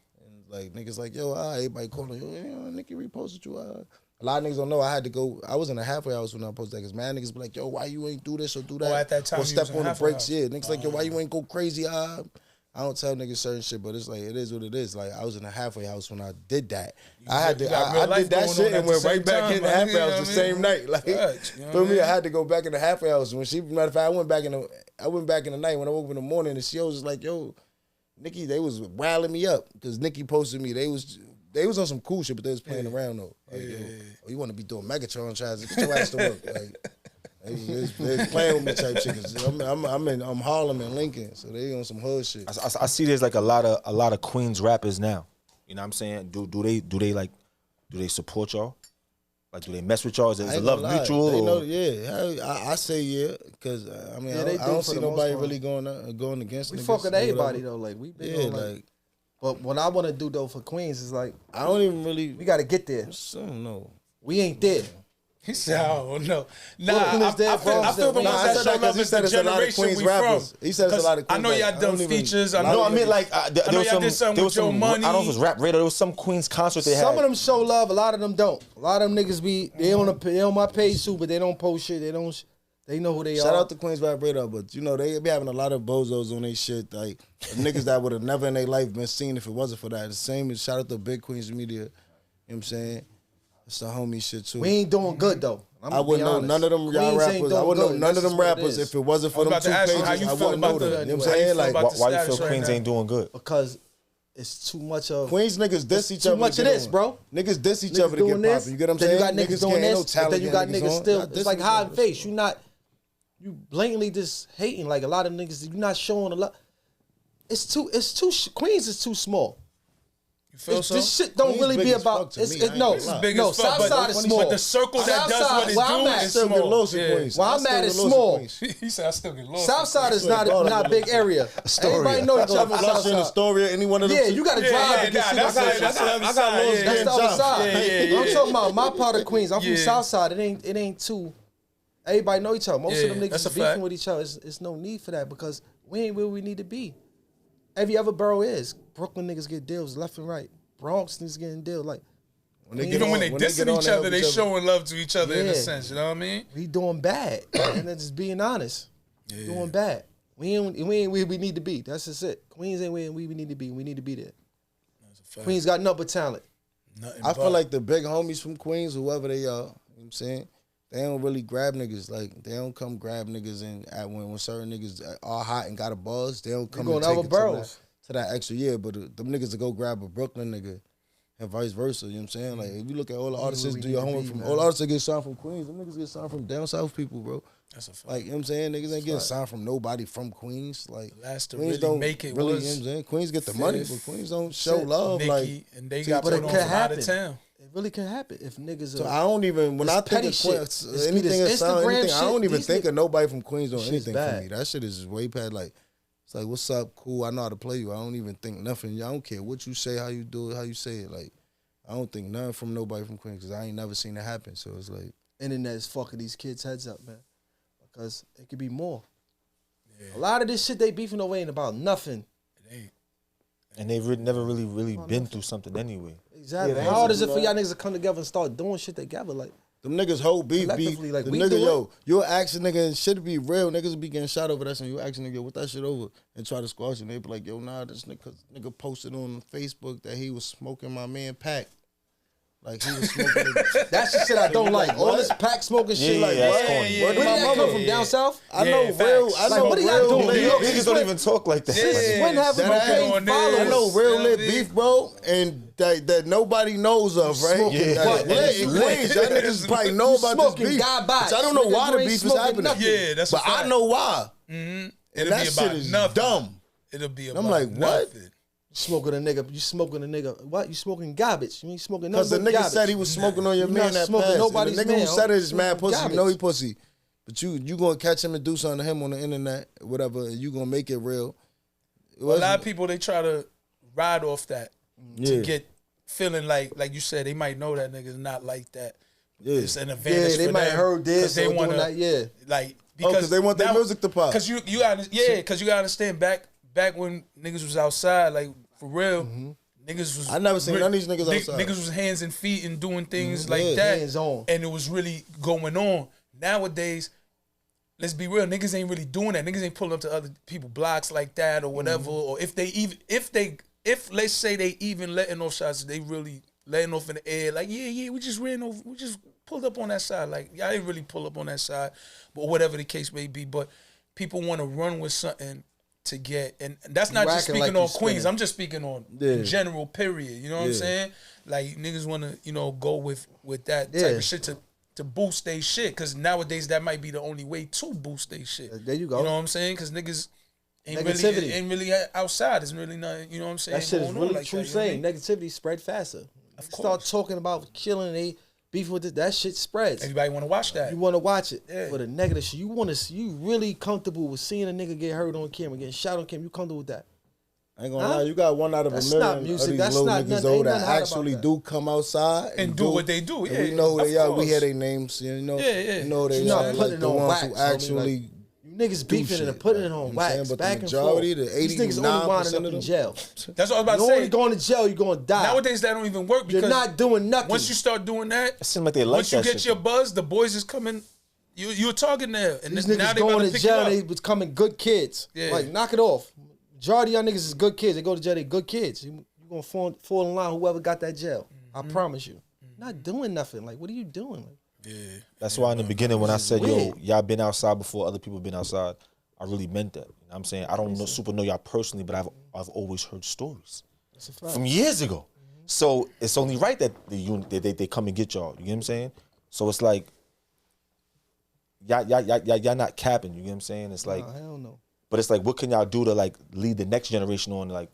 like niggas like, yo, everybody calling you, Nicky reposted you. A lot of niggas don't know I had to go. I was in a halfway house when I posted that because mad niggas be like, yo, why you ain't do this or do that? At that time, or step on the brakes. Yeah, niggas like, yo, why you ain't go crazy? I don't tell niggas certain shit, but it's like, it is what it is. Like, I was in a halfway house when I did that. I did that shit and went right back in the halfway house the same night. Like, for me, I had to go back in the halfway house. When matter of fact, I went back in the night when I woke up in the morning and she was like, yo, Nikki, they was riling me up because Nikki posted me. They was on some cool shit, but they was playing around though. Like, yo, you want to be doing Megatron tries to get your ass to work. Like, they was playing with me type shit. Cause I'm Harlem and Lincoln, so they on some hood shit. I see there's like a lot of Queens rappers now. You know what I'm saying? Do they support y'all? Like, do they mess with y'all? Is it love mutual? They know, yeah, I say yeah, because I mean, I don't see nobody really going against. We fuck with everybody though, like we big on, like. But what I want to do though for Queens is like, I don't even really. We got to get there. I don't know. We ain't there. He said, I don't know. Nah, I feel the ones that show love is the generation we from. He said it's a lot of Queens. I know y'all done features. I mean, like, there was some, I don't know if it was Rap Radar, there was some Queens concert they had. Some of them show love, a lot of them don't. A lot of them niggas they on my page too, but they don't post shit. They know who they are. Shout out to Queens Rap Radar, but you know, they be having a lot of bozos on their shit, like niggas that would have never in their life been seen if it wasn't for that. The same as shout out to Big Queens Media, you know what I'm saying? It's the homie shit too. We ain't doing good though. I wouldn't know none of them y'all rappers. I wouldn't know none of them rappers if it wasn't for them 2 pages. I wouldn't know them. You know what I'm saying? Like, why you feel Queens ain't doing good? Because it's too much of Queens niggas diss each other. Too much of this, bro. Niggas diss each other to get poppin'. You get what I'm saying? Then you got niggas doing this, but then you got niggas still. It's like hiding face. You blatantly just hating. Like a lot of niggas, you not showing a lot. It's too. Queens is too small. You feel so? This shit don't really be about. No, Southside is small. But the circle that does what it do is small. Where I'm at is small. He said I still get lost. Southside is not a big area. Everybody know each other. Southside. Astoria, any one of them. Yeah, you got to drive to get to that's the other side. That's the other side. I'm talking about my part of Queens. I'm from Southside. It ain't too. Everybody know each other. Most of them niggas beefing with each other. It's no need for that because we ain't where we need to be. Every other borough is. Brooklyn niggas get deals left and right. Bronx niggas getting deals. Like, even when they dissing each other, they showing love to each other in a sense. You know what I mean? We doing bad, and that's just being honest. Doing bad. We ain't where we need to be. That's just it. Queens ain't where we need to be. We need to be there. Queens got nothing but talent. I feel like the big homies from Queens, whoever they are, you know what I'm saying? They don't really grab niggas. Like, they don't come grab niggas when certain niggas are hot and got a buzz, they don't come and take it to that extra year. But them niggas to go grab a Brooklyn nigga and vice versa, you know what I'm saying? Like, if you look at all the artists do your homework from, all the artists that get signed from Queens, them niggas get signed from down south people, bro. That's a fact. Like, you know what I'm saying? Niggas ain't getting signed from nobody from Queens. Like, last to Queens really don't make it really, was, you know what I'm saying? Queens get the money, but Queens don't show love. Nikki, like, and they got put on from out of town. It really can happen if niggas. So I don't even when I think of Queens, anything I don't even think of nobody from Queens doing anything for me. That shit is just way past. Like, it's like, what's up, cool? I know how to play you. I don't even think nothing. I don't care what you say, how you do it, how you say it. Like, I don't think nothing from nobody from Queens because I ain't never seen it happen. So it's like internet is fucking these kids' heads up, man, because it could be more. A lot of this shit they beefing over ain't about nothing. It ain't. And they've never really been through something anyway. Exactly. How hard is it for y'all niggas to come together and start doing shit together? Like, them niggas whole beef. Like the nigga, you'll ask a nigga and shit be real. Niggas be getting shot over that shit. You ask a nigga, what that shit over? And try to squash it. And they be like, yo, nah, this nigga posted on Facebook that he was smoking my man Pack. Like, he was smoking that's the shit I don't like. All this pack smoking shit. Like, what? Where did that come from? Down south? I know real. I know what are y'all doing? Niggas don't even talk like that. When have we been followers? I know real lit beef, bro, and that nobody knows of, right? Lit in Queens. Y'all niggas probably know about this beef. But I don't know why the beef is happening. Yeah, that's but I know why. It'll be about nothing. Dumb. It'll be about I'm like, what? Smoking a nigga. What? You smoking garbage? You ain't smoking nothing. Because the nigga said he was smoking on your man that passed. Nobody's the nigga who said it is mad pussy. Garbage. You know he pussy. But you gonna catch him and do something to him on the internet, whatever, and you gonna make it real. A lot of people, they try to ride off that to get feeling like you said, they might know that nigga's not like that. Yeah. It's an advantage for them. They might heard this they want that, like, because they want their music to pop. Because you gotta understand, back when niggas was outside, like, for real, niggas was... I never seen none of these niggas outside. Niggas was hands and feet and doing things like that. Hands on. And it was really going on. Nowadays, let's be real, niggas ain't really doing that. Niggas ain't pulling up to other people blocks like that or whatever. Or if let's say they even letting off shots, they really letting off in the air, like, we just ran over, we just pulled up on that side. Like, y'all didn't really pull up on that side, but whatever the case may be. But people want to run with something to get, and that's not just speaking on Queens. I'm just speaking on general period. You know what I'm saying? Like, niggas want to, go with that type of shit to boost their shit, because nowadays that might be the only way to boost their shit. There you go. You know what I'm saying? Because niggas ain't really outside. It's really not. You know what I'm saying? That shit is really like true. That, saying negativity spread faster. Start talking about killing they beef with it. That shit spreads. Everybody want to watch that. You want to watch it for the negative shit. You really comfortable with seeing a nigga get hurt on camera, getting shot on camera. You comfortable with that? I ain't gonna lie, you got one out of a million of these little niggas though that actually do come outside and do what they do. Yeah, we know who they are. We hear their names. You know, you know they not putting it on wax. Who actually. You niggas beefing and putting it on wax, but back the majority, and forth. the 89% These niggas only winding up in jail. That's what I was about to say. You only going to jail, you're going to die. Nowadays, that don't even work because you're not doing nothing. Once you start doing that, it seems like they like once you that get shit. your buzz, the boys is coming. You're talking there, and these now niggas they going to jail. They up. becoming good kids. Yeah. Like, knock it off. Majority of y'all niggas is good kids. They go to jail. They good kids. You gonna fall in line. Whoever got that jail, I promise you. Not doing nothing. Like, what are you doing? Like, yeah. That's why in the beginning when I said, y'all been outside before other people been outside, I really meant that. You know what I'm saying? I don't know y'all personally, but I've always heard stories from years ago. So it's only right that they come and get y'all. You know what I'm saying? So it's like y'all not capping. You know what I'm saying? It's like, hell no. But it's like, what can y'all do to like lead the next generation on, like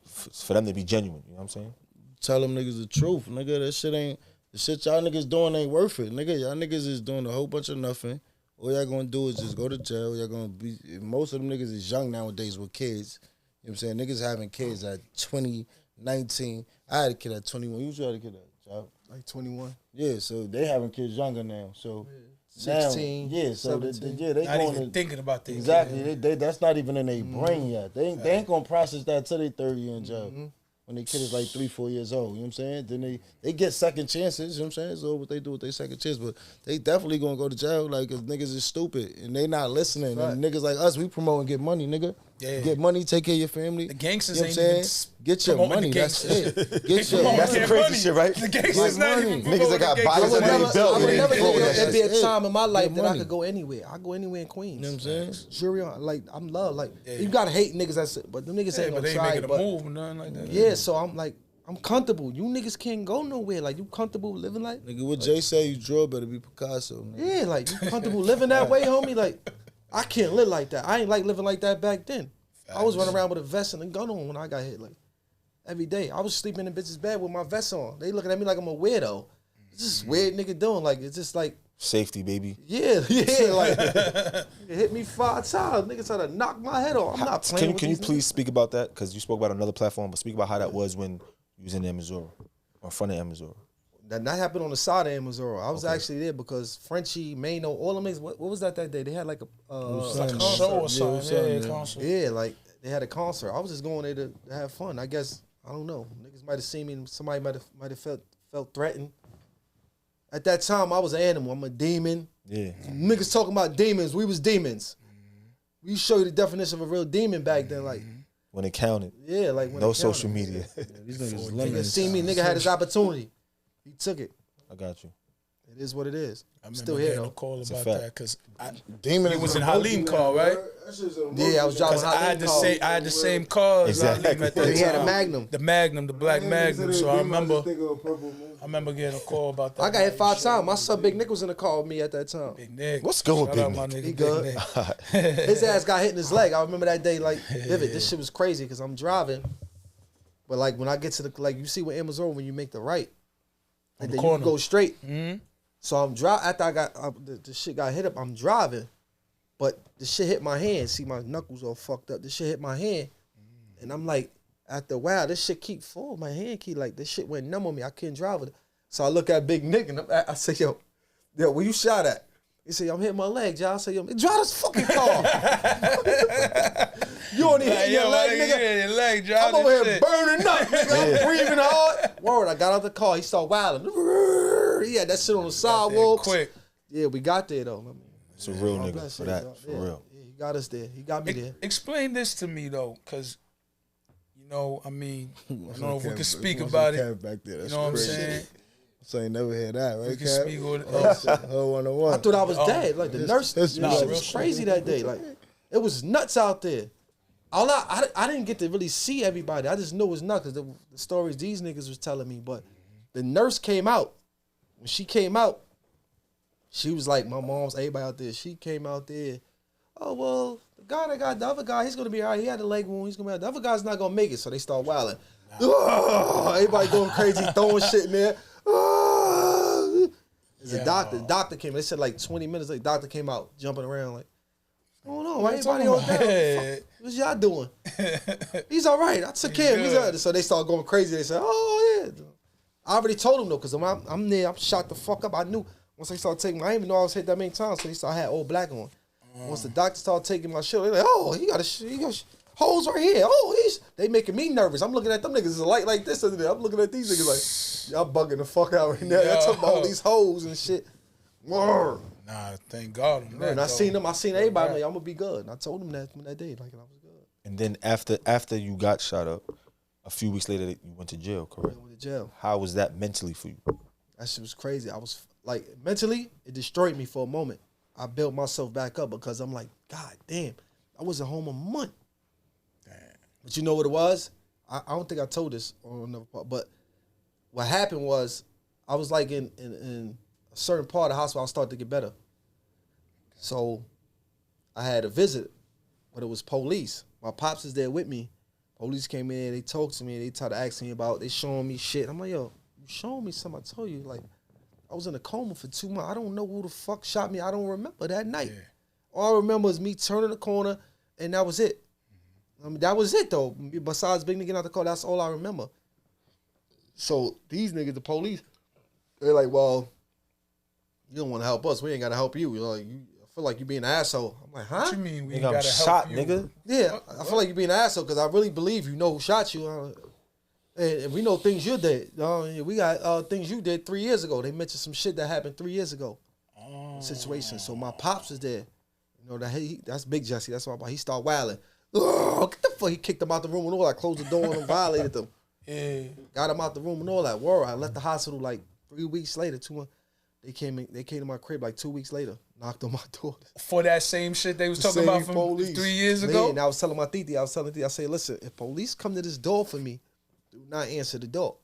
for them to be genuine? You know what I'm saying? Tell them niggas the truth, nigga. That shit ain't the shit y'all niggas doing ain't worth it, nigga. Y'all niggas is doing a whole bunch of nothing. All y'all gonna do is just go to jail. Y'all gonna be. Most of them niggas is young nowadays with kids. You know what I'm saying? Niggas having kids at 20, 19. I had a kid at 21. You had a kid at job like 21. Yeah, so they having kids younger now. So. 16, now, yeah, so they not going even thinking about that. Exactly, they that's not even in their brain yet. They ain't gonna process that till they 30 in jail. When their kid is like 3-4 years old, you know what I'm saying? Then they get second chances, you know what I'm saying? So what they do with their second chance, but they definitely gonna go to jail, like, cause niggas is stupid and they not listening. Right. And niggas like us, we promote and get money, nigga. Yeah. Get money, take care of your family. The gangsters, you know what I'm saying? Get your money. That's it. That's the crazy shit, right? The gangsters not even niggas that got bodies under their belt. There'd be a time in my life that I could go anywhere. I go anywhere in Queens. You know what I'm saying? Jury on, like, I'm loved. Like, you gotta hate niggas, that's it. But them niggas ain't gonna try. But they ain't making a move, nothing like that. Yeah, so I'm like, I'm comfortable. You niggas can't go nowhere. Like, you comfortable living like? Nigga, what Jay say, you draw better be Picasso. Man. Yeah, like, you comfortable living that way, homie? Like, I can't live like that. I ain't like living like that back then. I was running around with a vest and a gun on when I got hit, like, every day. I was sleeping in bitches' bed with my vest on. They looking at me like I'm a weirdo. It's just weird nigga doing, like, it's just like. Safety, baby. Yeah, like, it hit me 5 times. Nigga tried to knock my head off. I'm not playing with Can you these please speak about that? Because you spoke about another platform, but speak about how that was when you was in Missouri, or in front of Missouri. That happened on the side of Missouri. I was actually there because Frenchie, Mano, all them niggas, what was that day? They had like a concert. Show or something. Concert. Yeah, like they had a concert. I was just going there to have fun. I guess, I don't know. Niggas might have seen me and somebody might have felt threatened. At that time, I was an animal. I'm a demon. Yeah. Niggas talking about demons. We was demons. We show you the definition of a real demon back then, like. When it counted. Yeah, like when no it counted. social media. Yeah, these niggas seen me. Nigga had his opportunity. He took it. I got you. It is what it is. I'm still here though. A call about that because Demon was in Halim car, right? Yeah, I was driving Halim car. I had the same car. Exactly. He had a Magnum. The Magnum, the black Magnum. So I remember getting a call about that. I got hit 5 times. My son Big Nick was in the car with me at that time. Big Nick. What's good with Big Nick? He good. His ass got hit in his leg. I remember that day like vivid. This shit was crazy because I'm driving, but like when I get to the, like, you see with Amazon when you make the right, like then you go straight. So I'm driving. After I got the shit got hit up, I'm driving, but the shit hit my hand. See, my knuckles all fucked up. The shit hit my hand. And I'm like, after a while, this shit keep full. My hand keep like, this shit went numb on me. I couldn't drive with it. So I look at Big Nick and I say, yo, where you shot at? He say, I'm hitting my leg, y'all. I say, yo, drive this fucking car. You only hitting your leg, nigga. Your leg, I'm over here burning up, nigga. I'm breathing hard. Word, I got out the car. He started wilding. He had that shit on the sidewalk. Quick. Yeah, we got there, though. It's a real nigga for that, for real. Yeah, he got us there. He got me there. Explain this to me, though, because, you know, I mean, I don't know if we can speak about it. Back there. That's You know what I'm crazy. saying? So you never heard that, right, We can Cap? speak on it. Her 101. I thought I was dead. Like, the nurse that's shit real was shit. crazy that day. Like, it was nuts out there. I didn't get to really see everybody. I just knew it was nuts because the stories these niggas was telling me. But the nurse came out. When she came out, she was like, my mom's, everybody out there. She came out there. Oh, well, the guy that got the other guy, he's going to be all right. He had a leg wound. He's going to be all right. The other guy's not going to make it. So they start wilding. Everybody going crazy, throwing shit in there. There's a doctor. The doctor came. They said like 20 minutes. Like, doctor came out, jumping around like, what's going on? Why everybody all down? What's y'all doing? He's all right. I took care of him. So they start going crazy. They said, oh, yeah. I already told him, though, because I'm there. I'm shot the fuck up. I knew once they started taking my, I didn't even know I was hit that many times. So they started, I had old black on. Once the doctor started taking my shit, they're like, oh, he got holes right here. Oh, they making me nervous. I'm looking at them niggas. It's a light like this. I'm looking at these niggas like, y'all bugging the fuck out right now. Y'all talking about all these hoes and shit. Whoa. Nah, thank God. And I seen everybody. Like, I'm gonna be good. And I told them that day, like, I was good. And then after you got shot up, a few weeks later you went to jail, correct? I went to jail. How was that mentally for you? That shit was crazy. I was like, mentally, it destroyed me for a moment. I built myself back up because I'm like, God damn, I wasn't home a month. Damn. But you know what it was? I don't think I told this on another part, but what happened was I was like in a certain part of the hospital, I started to get better. So I had a visit, but it was police. My pops is there with me. Police came in, they talked to me, they tried to ask me about, they showing me shit. I'm like, yo, you showing me something? I told you, like, I was in a coma for 2 months. I don't know who the fuck shot me. I don't remember that night. Yeah. All I remember is me turning the corner, and that was it. I mean, that was it, though. Besides Big Nigga getting out the car, that's all I remember. So these niggas, the police, they're like, well, you don't want to help us. We ain't got to help you. You're like, I feel like you're being an asshole. I'm like, huh? What you mean we Nigga, gotta I'm help shot, you? nigga. Yeah, I feel like you're being an asshole because I really believe you know who shot you. And we know things you did. We got things you did 3 years ago. They mentioned some shit that happened 3 years ago. Situation. So my pops was there. You know, that's Big Jesse. That's why he started wilding. Oh, get the fuck. He kicked him out the room and all that. Closed the door on him, violated them. Yeah. Got him out the room and all that. Word. I left the hospital like 3 weeks later. They came to my crib like 2 weeks later. Knocked on my door. For that same shit they was talking about from police. 3 years ago? And I was telling my titi, I said, listen, if police come to this door for me, do not answer the door.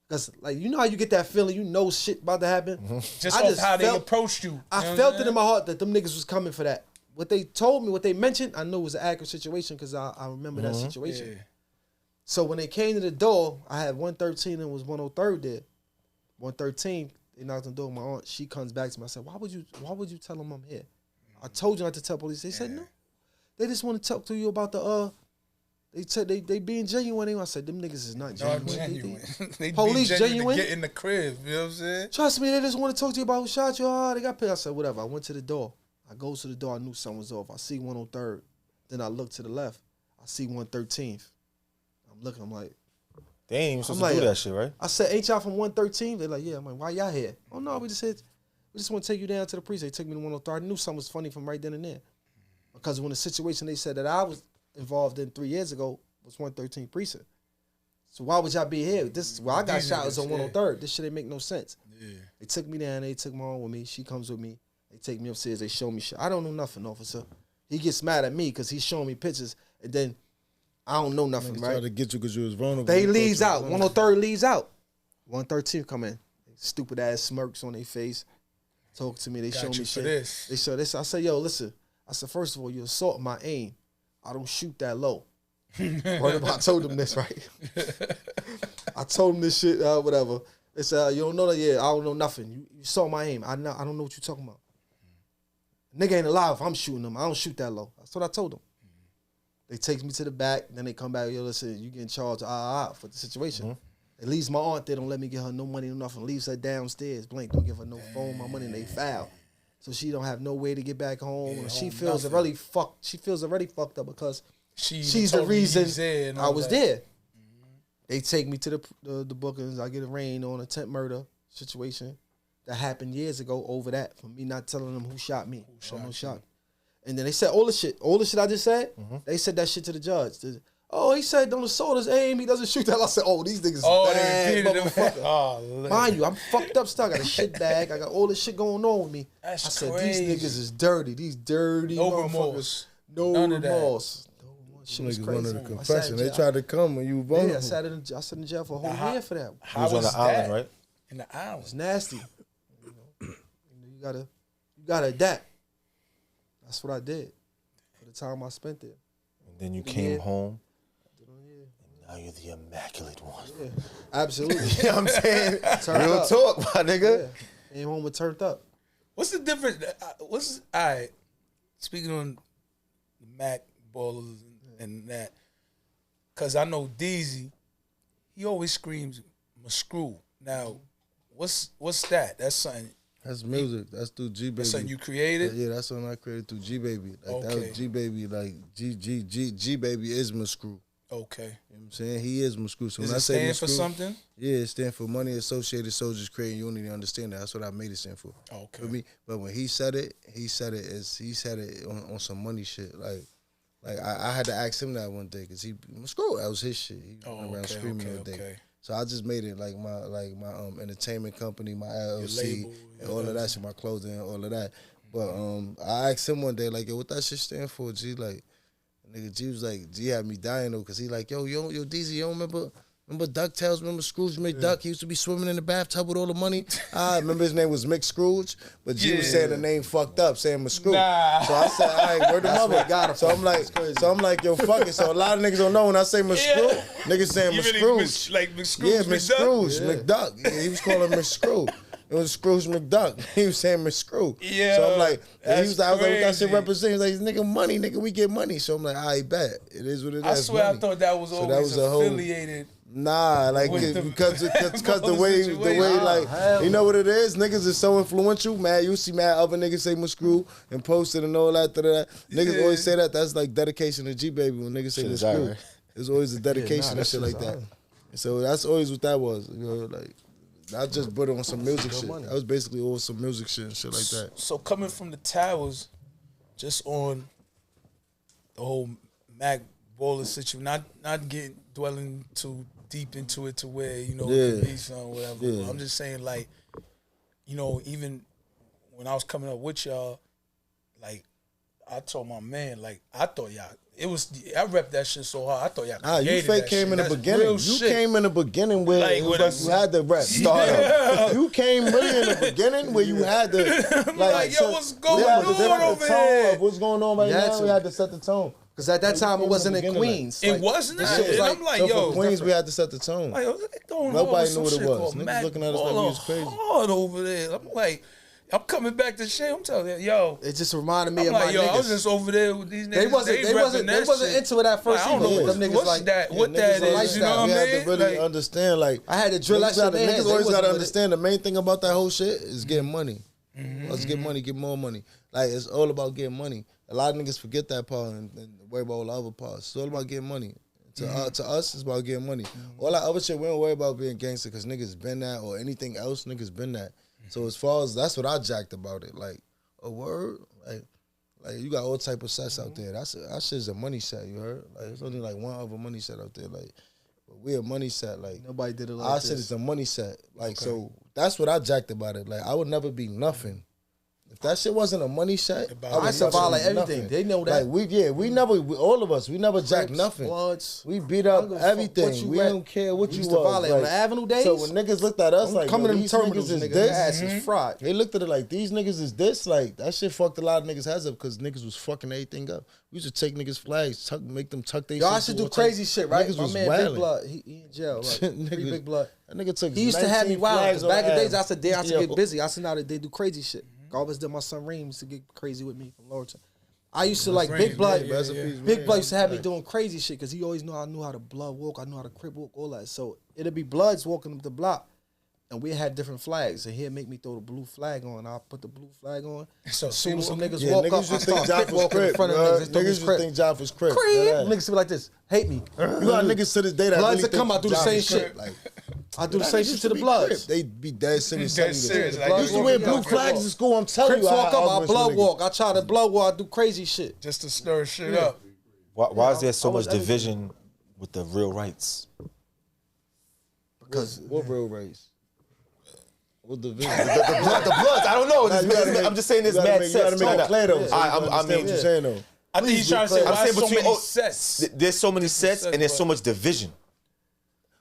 Because, like, you know how you get that feeling, you know shit about to happen? Just off how they approached you. I felt it in my heart that them niggas was coming for that. What they told me, what they mentioned, I knew it was an accurate situation because I remember that situation. Yeah. So when they came to the door, I had 113 and it was 103rd there. 113, they knocked on the door. My aunt, she comes back to me. I said, why would you tell them I'm here? I told you not to tell police. They said, no. They just want to talk to you about the They said they being genuine. I said, them niggas is not genuine. They police genuine. To get in the crib, you know what I'm saying? Trust me, they just want to talk to you about who shot you. Oh, they got pissed. I said, whatever. I went to the door. I go to the door. I knew something was off. I see 103rd. Then I look to the left. I see 113th. I'm looking. I'm like, they ain't even supposed to do that shit, right? I said, ain't y'all from 113th? They're like, yeah. I'm like, why y'all here? Oh, no, we just want to take you down to the precinct. They took me to 103rd. I knew something was funny from right then and there. Because when the situation they said that I was involved in 3 years ago was 113th precinct. So why would y'all be here? This is where I got shot was on 103rd. This shit ain't make no sense. Yeah. They took me down. They took my mom with me. She comes with me. They take me upstairs. They show me shit. I don't know nothing, officer. He gets mad at me because he's showing me pictures, and then I don't know nothing, right? Tried to get you because you was vulnerable. They leaves out. 103rd leaves out. 113th come in. Stupid ass smirks on their face. Talk to me. They show me shit. They show this. I say, yo, listen. I said, first of all, you assault my aim. I don't shoot that low. I told them this, right? I told them this shit, whatever. They said, you don't know that? Yeah, I don't know nothing. You saw my aim. I don't know what you're talking about. Nigga ain't alive if I'm shooting him. I don't shoot that low. That's what I told them. They take me to the back, then they come back, yo, listen, you getting charged for the situation. At least my aunt, they don't let me get her no money or nothing. Leaves her downstairs. Blank, don't give her no phone, my money, and they foul. So she don't have no way to get back home. Yeah, she feels already fucked. She feels already fucked up because she's the told me reason he's there and I all was that. there. They take me to the bookings. I get arraigned on a attempt murder situation that happened years ago over that for me not telling them who shot me. Who shot. And then they said all the shit I just said. They said that shit to the judge. Oh, he said don't assault his aim. He doesn't shoot that. I said, oh, these niggas bad, motherfucker. Mind you, I'm fucked up still. I got a shit bag. I got all this shit going on with me. That's I said, crazy. these niggas is dirty. These dirty No motherfuckers. remorse. No None of that. remorse. Shit was Niggas crazy. wanted a I sat confession. in They jail. tried to come when you were vulnerable. Yeah, I sat in jail for a whole year for that. He was on the island, right? In the It's island. nasty. You gotta adapt. That's what I did for the time I spent there. And then you came home. Yeah. Now you're the immaculate one. Yeah, absolutely. You know what I'm saying? Turned Real up. talk, my nigga. Yeah. Came home and turned up. What's the difference? All right. Speaking on the Makk ballers and that, because I know Deezy, he always screams "Screw." Now, what's that? That's something. That's music. That's through G Baby. That's something you created. Yeah, that's something I created through G Baby. Like that Okay. was G Baby. Like G Baby is my screw. Okay. You know what I'm saying? He is my screw. So Does when it I say stand for Muscrew, something? Yeah, it stands for Money Associated Soldiers Creating Unity. Understand that? That's what I made it stand for. Okay. For me, but when he said it on some money shit. Like I had to ask him that one day because he Muscrew. That was his shit. He went around screaming all day. Okay. So I just made it like my entertainment company, my LLC, label, and all of that shit, my clothing, and all of that. But I asked him one day, like, yo, what that shit stand for, G? Like, nigga, G was like, G had me dying though, cause he like, yo, Deezy, you don't remember DuckTales? Remember Scrooge McDuck? He used to be swimming in the bathtub with all the money. I remember his name was Mick Scrooge, but G was saying the name fucked up, saying Muscrew. Nah. So I said, all right, word to mother. got it So I'm like, yo, fuck it. So a lot of niggas don't know when I say Muscrew, Yeah. niggas saying You Muscrew. really like Scrooge Yeah, Miss McDuck? Scrooge McDuck. Yeah, he was calling Miss Screw. It was Scrooge McDuck. He was saying Miss Screw. Yeah, So I'm like, and he was like, I was like, what that shit crazy. represents? He's like, nigga, money, nigga, we get money. So I'm like, I bet. It is what it is. I swear money. I thought that was So always that was a whole- affiliated. Nah, like With the because the way situation. like hell you know what it is, niggas is so influential. Man, you see mad other niggas say Muscrew and post it and all that. Niggas Yeah. always say that. That's like dedication to G Baby when niggas say Shit is Muscrew. alright. It's always a dedication nah, and that shit shit's like that. alright. So that's always what that was. You know, like I just put it on some music shit. money. That was basically all some music shit and shit like that. So coming from the towers, just on the whole Makk baller situation, not getting dwelling too deep into it to where it Yeah. could be something whatever. Yeah. I'm just saying like, even when I was coming up with y'all, like I told my man, like I thought y'all. I repped that shit so hard. I thought y'all. You fake came in the beginning. Real You shit. came in the beginning where Like, it was with like a- you had the rap startup. You came really in the beginning where you had the like, yo, what's going we had to on set the over tone here? of what's going on right You had now. to. We had to set the tone. Because at that time, it wasn't in beginning, Queens. It Like, wasn't. this shit was And like- I'm like, So yo, for Queens, we had to set the tone. Like, don't Nobody knew what it was. Niggas looking at us like we was crazy. Hard over there. I'm like, I'm coming back to shit. I'm telling you, yo. It just reminded me I'm of like, my yo, niggas. I was just over there with these niggas. They wasn't repping into it at first Like, I don't either. know Them niggas what's like that. What niggas that a is. You know lifestyle. what We I had mean? to really Like, understand. Like I had to drill that niggas shit in their niggas heads. They always wasn't gotta with it. understand the main thing about that whole shit is getting money. Let's get money, get more money. Like it's all about getting money. A lot of niggas forget that part and worry about all the other parts. It's all about getting money. To us, it's about getting money. All that other shit, we don't worry about being gangster because niggas been that or anything else, niggas been that. So as far as that's what I jacked about it. Like a word, like you got all type of sets out there. That shit's a money set. You heard? Like it's only like one other money set out there. Like but we a money set. Like Nobody did it like our this. shit is a money set. Like so that's what I jacked about it. Like I would never be nothing. If that shit wasn't a money set, I used to violate everything. They know that. Like all of us, we never jacked nothing. Bloods. We beat up I don't give a fuck what everything. you We rap. don't care what We you used to was. violate on the Avenue days. So when niggas looked at us like, coming yo, to them these terminals, niggas is nigga. this. Their ass is fried. They looked at it like these niggas is this. Like that shit fucked a lot of niggas' heads up because niggas was fucking everything up. We used to take niggas' flags, make them tuck their shit. Yo, I should do crazy shit, right? Niggas My was man wildin'. Big Blood, he in jail. Like, free Niggas- Big Blood. That nigga took. He used to have me 19 wild flags because back in on the the days I said, damn, I should Yo. get busy. I said, now that they do crazy shit. Always did my son Reem used to get crazy with me from Lorton. I used to like Big Blood. Recipes, Big Blood used to have me doing crazy shit because he always knew I knew how to blood walk, I knew how to crip walk, all that. So it'd be Bloods walking up the block, and we had different flags. And he'd make me throw the blue flag on. I'll put the blue flag on. So As soon as some niggas Yeah, walk niggas up, I just think start Joff crip was walking in crip, front of bro. niggas. They Niggas just crip. think Joff was crip. Crip. Yeah. Niggas be like this, hate me. You got niggas to this day that Bloods really that come think out do the Joff same is shit. crip. Like, I do the same shit to the be Bloods. crip. They be dead serious. Dead serious. The Like, Bloods Used to wear walk, blue yeah, flags Crip in school. I'm telling Crips you, I walk had up, I arguments with blood niggas. walk. I try to blood walk. I do crazy shit. just to stir shit up. Why is there so I was much division with the real rights? Because What real race? What division? The Bloods. I don't know. Nah, you gotta make- I'm just saying this you gotta mad make- you gotta sense. make it clear though. So I I mean, mean, what you're saying though. I think he's trying to say I'm why saying so between many sets. There's so many sets and there's so much division.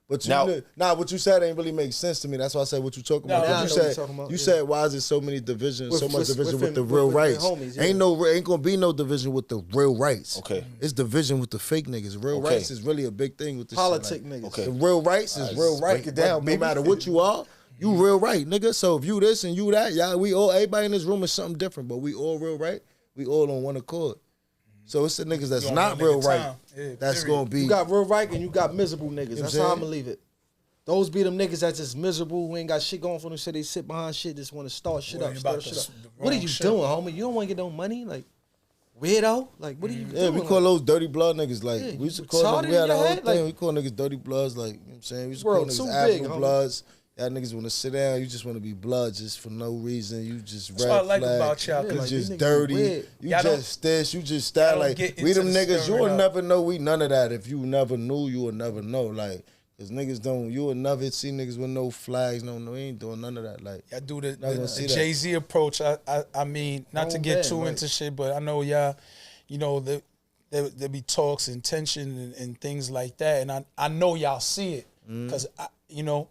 But you Now- what you said ain't really make sense to me. That's why I said what you talking Now about. I But know you what you're said talking about, you yeah. said why is it so many divisions, so much division with the with real their rights? homies, yeah. Ain't gonna be no division with the real rights. Okay. It's division with the fake niggas. Real Okay. rights is really a big thing with this politic shit. Like, niggas. Okay. the real rights is real let's right. break it down, Like, baby. no matter what you are, you real right, nigga. So if you this and you that, y'all, we all everybody in this room is something different, but we all real right. We all on one accord. So it's the niggas that's You on not one real nigga right. time. Yeah, That's period. gonna be. You got real right and you got miserable niggas. what That's I'm how I'm saying? gonna leave it. Those be them niggas that's just miserable, who ain't got shit going for them, so they sit behind shit, just want to start shit Worrying up, stir about shit the up. wrong What are you shit. doing, homie? You don't want to get no money? Like, weirdo? Like, what are you Yeah, doing? we call those dirty blood niggas. Like, Yeah, we used to you call them, retarded we had in a your whole head? thing. Like- We call niggas dirty bloods. Like, you know what I'm saying? We used to World call too niggas big, Afro homie. bloods. Y'all niggas want to sit down. You just want to be blood just for no reason. You just That's red what I like flag. about y'all. Yeah, You like, just these niggas dirty. weird. You Y'all don't- just this. You just y'all style don't like get we them into the niggas. You stirring will up. never know. We none of that. If you never knew, you will never know. Like, cause niggas don't. You will never see niggas with no flags. No, we ain't doing none of that. Like, I do the gonna see that. Jay-Z approach. I mean, not to Own get band, too right. into shit, but I know y'all, you know, there be talks and tension and things like that. And I know y'all see it because, you know,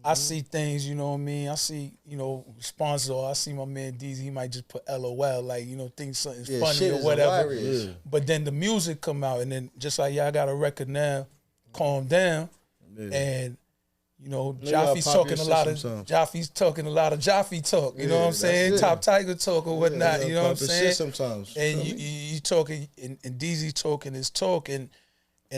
I see things, you know what I mean? I see, you know, sponsors, or I see my man Deezy, he might just put LOL, like, you know, think something's Yeah, funny shit or is whatever. hilarious. Yeah. But then the music come out, and then just like y'all got a record now, Calm Down, and you know, You gotta Joffy's pop talking your a lot shit of sometimes. Joffy's talking a lot of Joffy talk. You know Yeah, what I'm that's saying? it. Top Tiger talk or whatnot. You know what I'm pop your saying? shit sometimes. And Feel me? you talking and Deezy talking his talk, and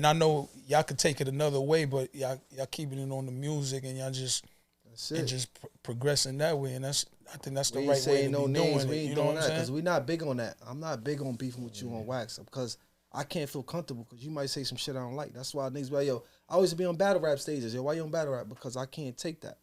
I know y'all could take it another way, but y'all keeping it on the music, and y'all just That's and it. just progressing that way, and I think that's the We ain't right way saying to no be names. doing We it. ain't You know doing what that I'm because saying? we not big on that. I'm not big on beefing with you on wax because I can't feel comfortable because you might say some shit I don't like. That's why niggas be like, yo, I always be on battle rap stages. Yo, why you on battle rap? Because I can't take that.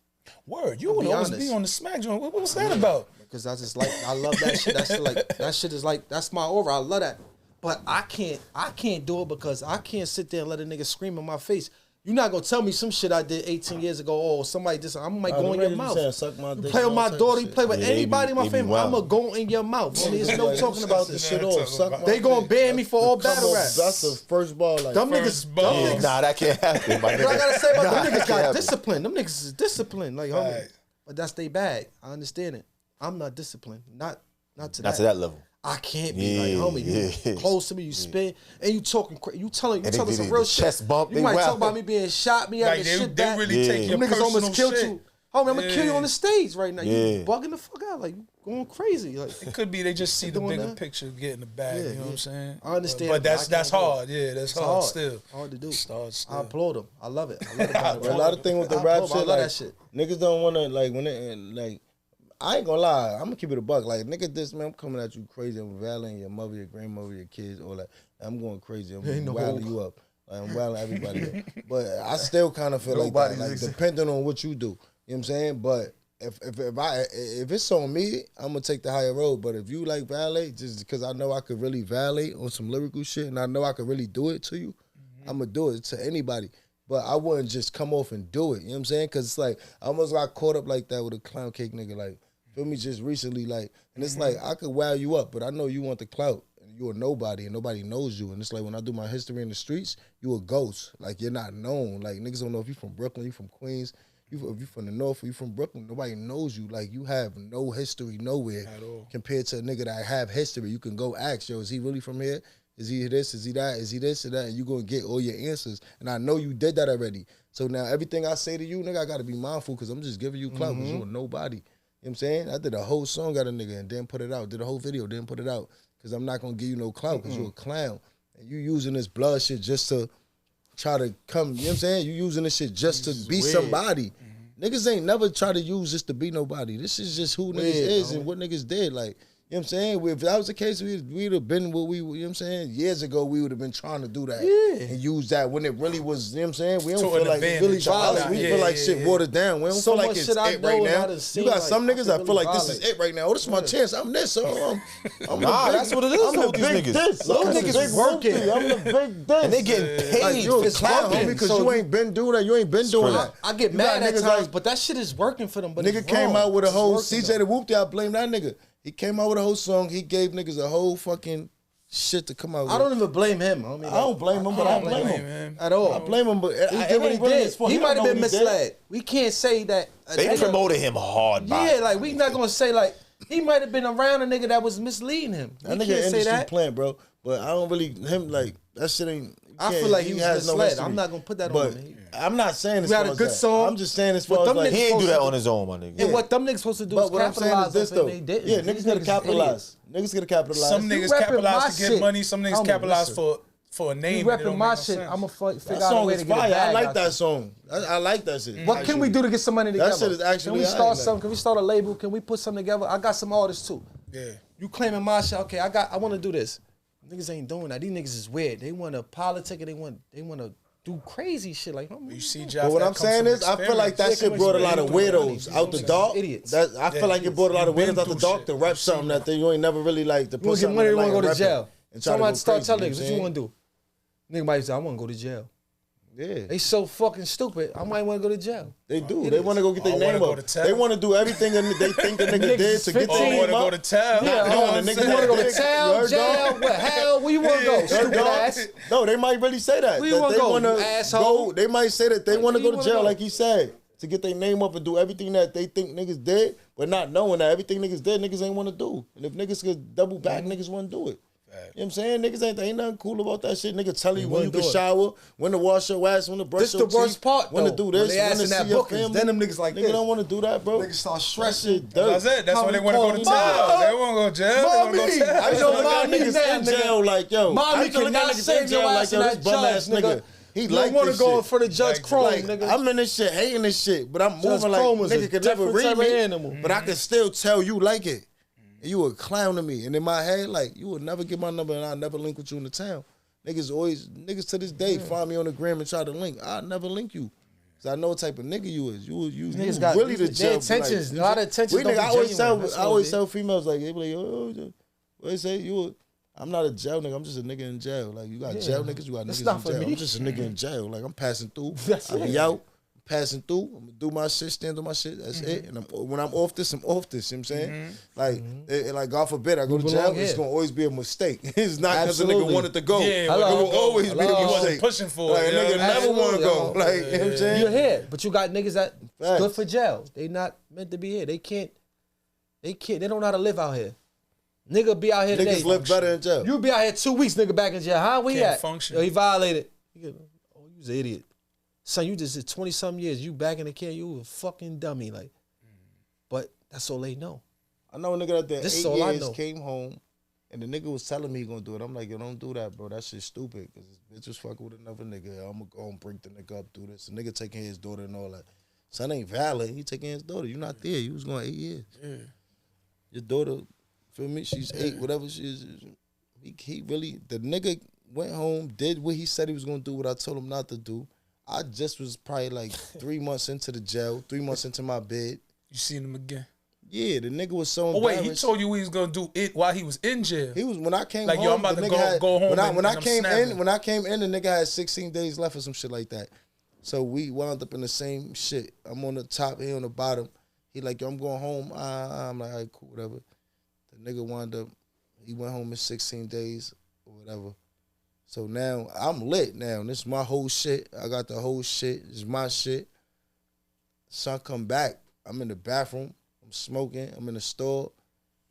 Word, you I'll would be always honest. be on the smack joint. What was that about? Because I just like, I love that shit. That's like, that shit is like, that's my aura. I love that. But I can't do it because I can't sit there and let a nigga scream in my face. You're not gonna tell me some shit I did 18 years ago. Oh, somebody just, I might go in your mouth. You play with my daughter, you play with Yeah, anybody in my they be family, wild. I'ma go in your mouth. There's no talking about this shit. off. Suck my They gonna dick. ban me for all Come battle on, rap. That's the first ball. Like, Them First niggas, ball. them niggas. Nah, that can't happen. My What I nigga. gotta say about Nah, them that niggas can't got happen. discipline. Them niggas is disciplined, like homie. Right. But that's they bag. I understand it. I'm not disciplined. Not to Not that. to that level. I can't be Yeah, like, homie, you yeah. close to me, you spin, and you talking, you telling And they some do real the shit. chest bump, You they might wild. talk about me being shot, me having Like shit they back. really Yeah. take your Them niggas personal almost killed shit. you. Homie, I'm gonna kill you on the stage right now. Yeah. You bugging the fuck out, like you going crazy. Like It could be they just see the doing bigger that? picture, getting the bag. Yeah, you know what yeah. I'm saying? I understand, but but I that's can't do it. hard. Yeah, that's it's hard. Still, hard to do. It's hard still. I applaud them. I love it. I love it. about But a lot of things with the I rap applaud- shit, I love like, that shit. niggas don't want to, like, when they, like, I ain't gonna lie, I'm gonna keep it a buck. Like, nigga, this, man, I'm coming at you crazy. I'm violating your mother, your grandmother, your kids, all that. I'm going crazy. I'm Ain't no wilding hope. you up. Like, I'm wilding everybody up. But I still kind of feel like that, Nobody's like, exa- depending on what you do. You know what I'm saying? But if it's on me, I'm gonna take the higher road. But if you like violate, just because I know I could really violate on some lyrical shit, and I know I could really do it to you, I'm gonna do it to anybody. But I wouldn't just come off and do it. You know what I'm saying? Because it's like, I almost got caught up like that with a clown cake nigga. Like, feel me, just recently, like, and it's like, I could wow you up, but I know you want the clout. And you're a nobody, and nobody knows you. And it's like, when I do my history in the streets, you a ghost. Like, you're not known. Like, niggas don't know if you from Brooklyn, you from Queens, if you from the North, or you from Brooklyn. Nobody knows you. Like, you have no history nowhere At all. compared to a nigga that have history. You can go ask, yo, is he really from here? Is he this? Is he that? Is he this or that? And you gonna get all your answers. And I know you did that already. So now everything I say to you, nigga, I gotta be mindful because I'm just giving you clout because you're nobody. You know what I'm saying? I did a whole song, got a nigga, and didn't put it out. Did a whole video, didn't put it out. because I'm not gonna give you no clout because you're a clown. And you using this blood shit just to try to come, you know what I'm saying? You using this shit just to be somebody. Niggas ain't never try to use this to be nobody. This is just who niggas is and what niggas did. Like, you know what I'm saying? If that was the case, we'd have been what we, you know what I'm saying? Years ago, we would have been trying to do that. And use that when it really was, you know what I'm saying? We don't feel like it really violent. We feel like shit watered down. We don't feel like it's it right now. You got some niggas that feel like this is it right now. Oh, this is my chance. I'm this. So I'm Nah, that's what it is. I'm the big this. Those niggas working. I'm the big this. And they getting paid. Like, you're a clown, homie, because you ain't been doing that. You ain't been doing that. I get mad at times, but that shit is working for them. But nigga came out with a whole CJ the Whoop. I blame that nigga. He came out with a whole song. He gave niggas a whole fucking shit to come out with. I don't even blame him. I don't blame him, but I blame him at all. I blame him, but he did what he did. He might have been misled. We can't say that. They promoted him hard. Yeah, like we not gonna say like he might have been around a nigga that was misleading him. That nigga industry plant, bro. But I don't really him like that shit ain't. I feel like he was misled. I'm not gonna put that on him. I'm not saying this. We had a good song. I'm just saying as far as like he ain't do that on his own, my nigga. And what them niggas supposed to do is capitalize this though. Yeah, niggas gotta capitalize. Niggas gotta capitalize. Some niggas capitalize to get money. Some niggas capitalize for a name. You repping my shit. I'm gonna figure out a way to get it back. I like that song. I like that shit. What can we do to get some money together? That shit is actually. Can we start something? Can we start a label? Can we put something together? I got some artists too. Yeah. You claiming my shit? Okay, I want to do this. Niggas ain't doing that. These niggas is weird. They want to politic and they want to do crazy shit. Like, you see, but what I'm saying is, I feel like that shit brought a lot of weirdos out the dark. Idiots. I feel like it brought a lot of weirdos out the dark to rap something that you ain't never really like to put something. You want to like go to jail. Somebody start telling niggas you what you want to do. Nigga might say, I want to go to jail. Yeah. They so fucking stupid. I might want to go to jail. They do. They want to go get their name up. They want to do everything they think a nigga did to get their name up. Go to town. Yeah, you want to go to town, jail, what, hell, where you want to go, stupid ass? No, they might really say that. Where you want to go, you asshole? They might say that they want to go to jail, like he said, to get their name up and do everything that they think niggas did, but not knowing that everything niggas did, niggas ain't want to do. And if niggas could double back, niggas want to do it. You know what I'm saying? Niggas ain't nothing cool about that shit. Nigga tell you when you can shower, when to wash your ass, when to brush your teeth. This the worst part, when to do this, when to see your family. Then them niggas like this. Nigga don't want to do that, bro. Niggas start stressing. That's it. That's why they want to go to jail. They want to go to jail. They want to go to jail. I know niggas in jail like, yo. Mommy cannot save your ass in that judge, nigga. He like want to go for the Judge Chrome, nigga. I'm in this shit, hating this shit, but I'm moving like nigga could never read me, but I can still tell you like it. And you a clown to me. And in my head, like, you would never get my number and I'll never link with you in the town. Niggas to this day find me on the gram and try to link. I'll never link you. Cause I know what type of nigga you is. You really the jail. Intentions, a lot of attention. I always tell females like, they be like, what they say? I'm not a jail nigga. I'm just a nigga in jail. Like, you got jail niggas, you got niggas in jail. I'm just a nigga in jail. Like, I'm passing through. I be out. Passing through, I'm gonna do my shit, stand on my shit. That's it. And when I'm off this, I'm off this. You know what I'm saying? Like God forbid I go to jail, it's gonna always be a mistake. It's not because a nigga wanted to go. Yeah, it will always be a mistake. Wasn't pushing for like, it. A nigga never want to go. Like, you know what I'm saying? You're here, but you got niggas that good for jail. They not meant to be here. They can't. They don't know how to live out here. Nigga be out here today. Niggas live better in jail. You be out here 2 weeks, nigga, back in jail. How we at? Function. Yo, he violated. Oh, you was an idiot. Son, you just did 20-something years. You back in the can, you a fucking dummy. Like, but that's all they know. I know a nigga that did 8 years came home, and the nigga was telling me he gonna do it. I'm like, yo, don't do that, bro. That shit's stupid. Cause this bitch was fucking with another nigga. I'm gonna go and break the nigga up, do this. The nigga taking his daughter and all that. Son ain't valid. He taking his daughter. You not there. You was going 8 years. Yeah. Your daughter, feel me? She's 8, whatever she is. He really, the nigga went home, did what he said he was gonna do, what I told him not to do. I just was probably like 3 months into the jail, 3 months into my bed. You seen him again? Yeah, the nigga was so embarrassed. Oh wait, he told you he was gonna do it while he was in jail. He was when I came like, home. Yo, I'm about to go home. When I came in, the nigga had 16 days left or some shit like that. So we wound up in the same shit. I'm on the top, he on the bottom. He like, yo, I'm going home. I'm like, all right, cool, whatever. The nigga wound up, he went home in 16 days or whatever. So now I'm lit now. This is my whole shit. I got the whole shit. This is my shit. Son come back. I'm in the bathroom. I'm smoking. I'm in the store.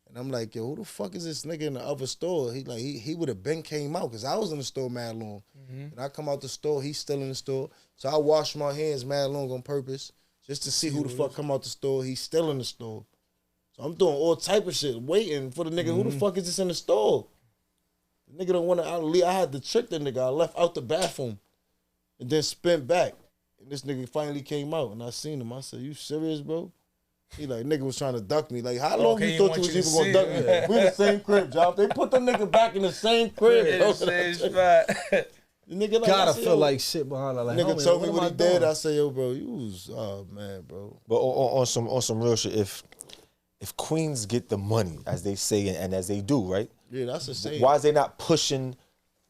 And I'm like, yo, who the fuck is this nigga in the other store? He like he would have been came out because I was in the store mad long. And I come out the store, he's still in the store. So I wash my hands mad long on purpose just to see who the fuck come out the store. He's still in the store. So I'm doing all type of shit, waiting for the nigga. Who the fuck is this in the store? The nigga don't want to leave. I had to trick the nigga. I left out the bathroom and then spent back. And this nigga finally came out and I seen him. I said, you serious, bro? He like, nigga was trying to duck me. Like, how long you thought you was even gonna duck me? We in the same crib, Joff. They put the nigga back in the same crib, bro. The nigga like, gotta feel like shit behind her. Like, nigga told me what he did. I say, yo, bro, you was, oh man, bro. But on some real shit, if queens get the money, as they say and as they do, right? Yeah, that's the same. Why is they not pushing?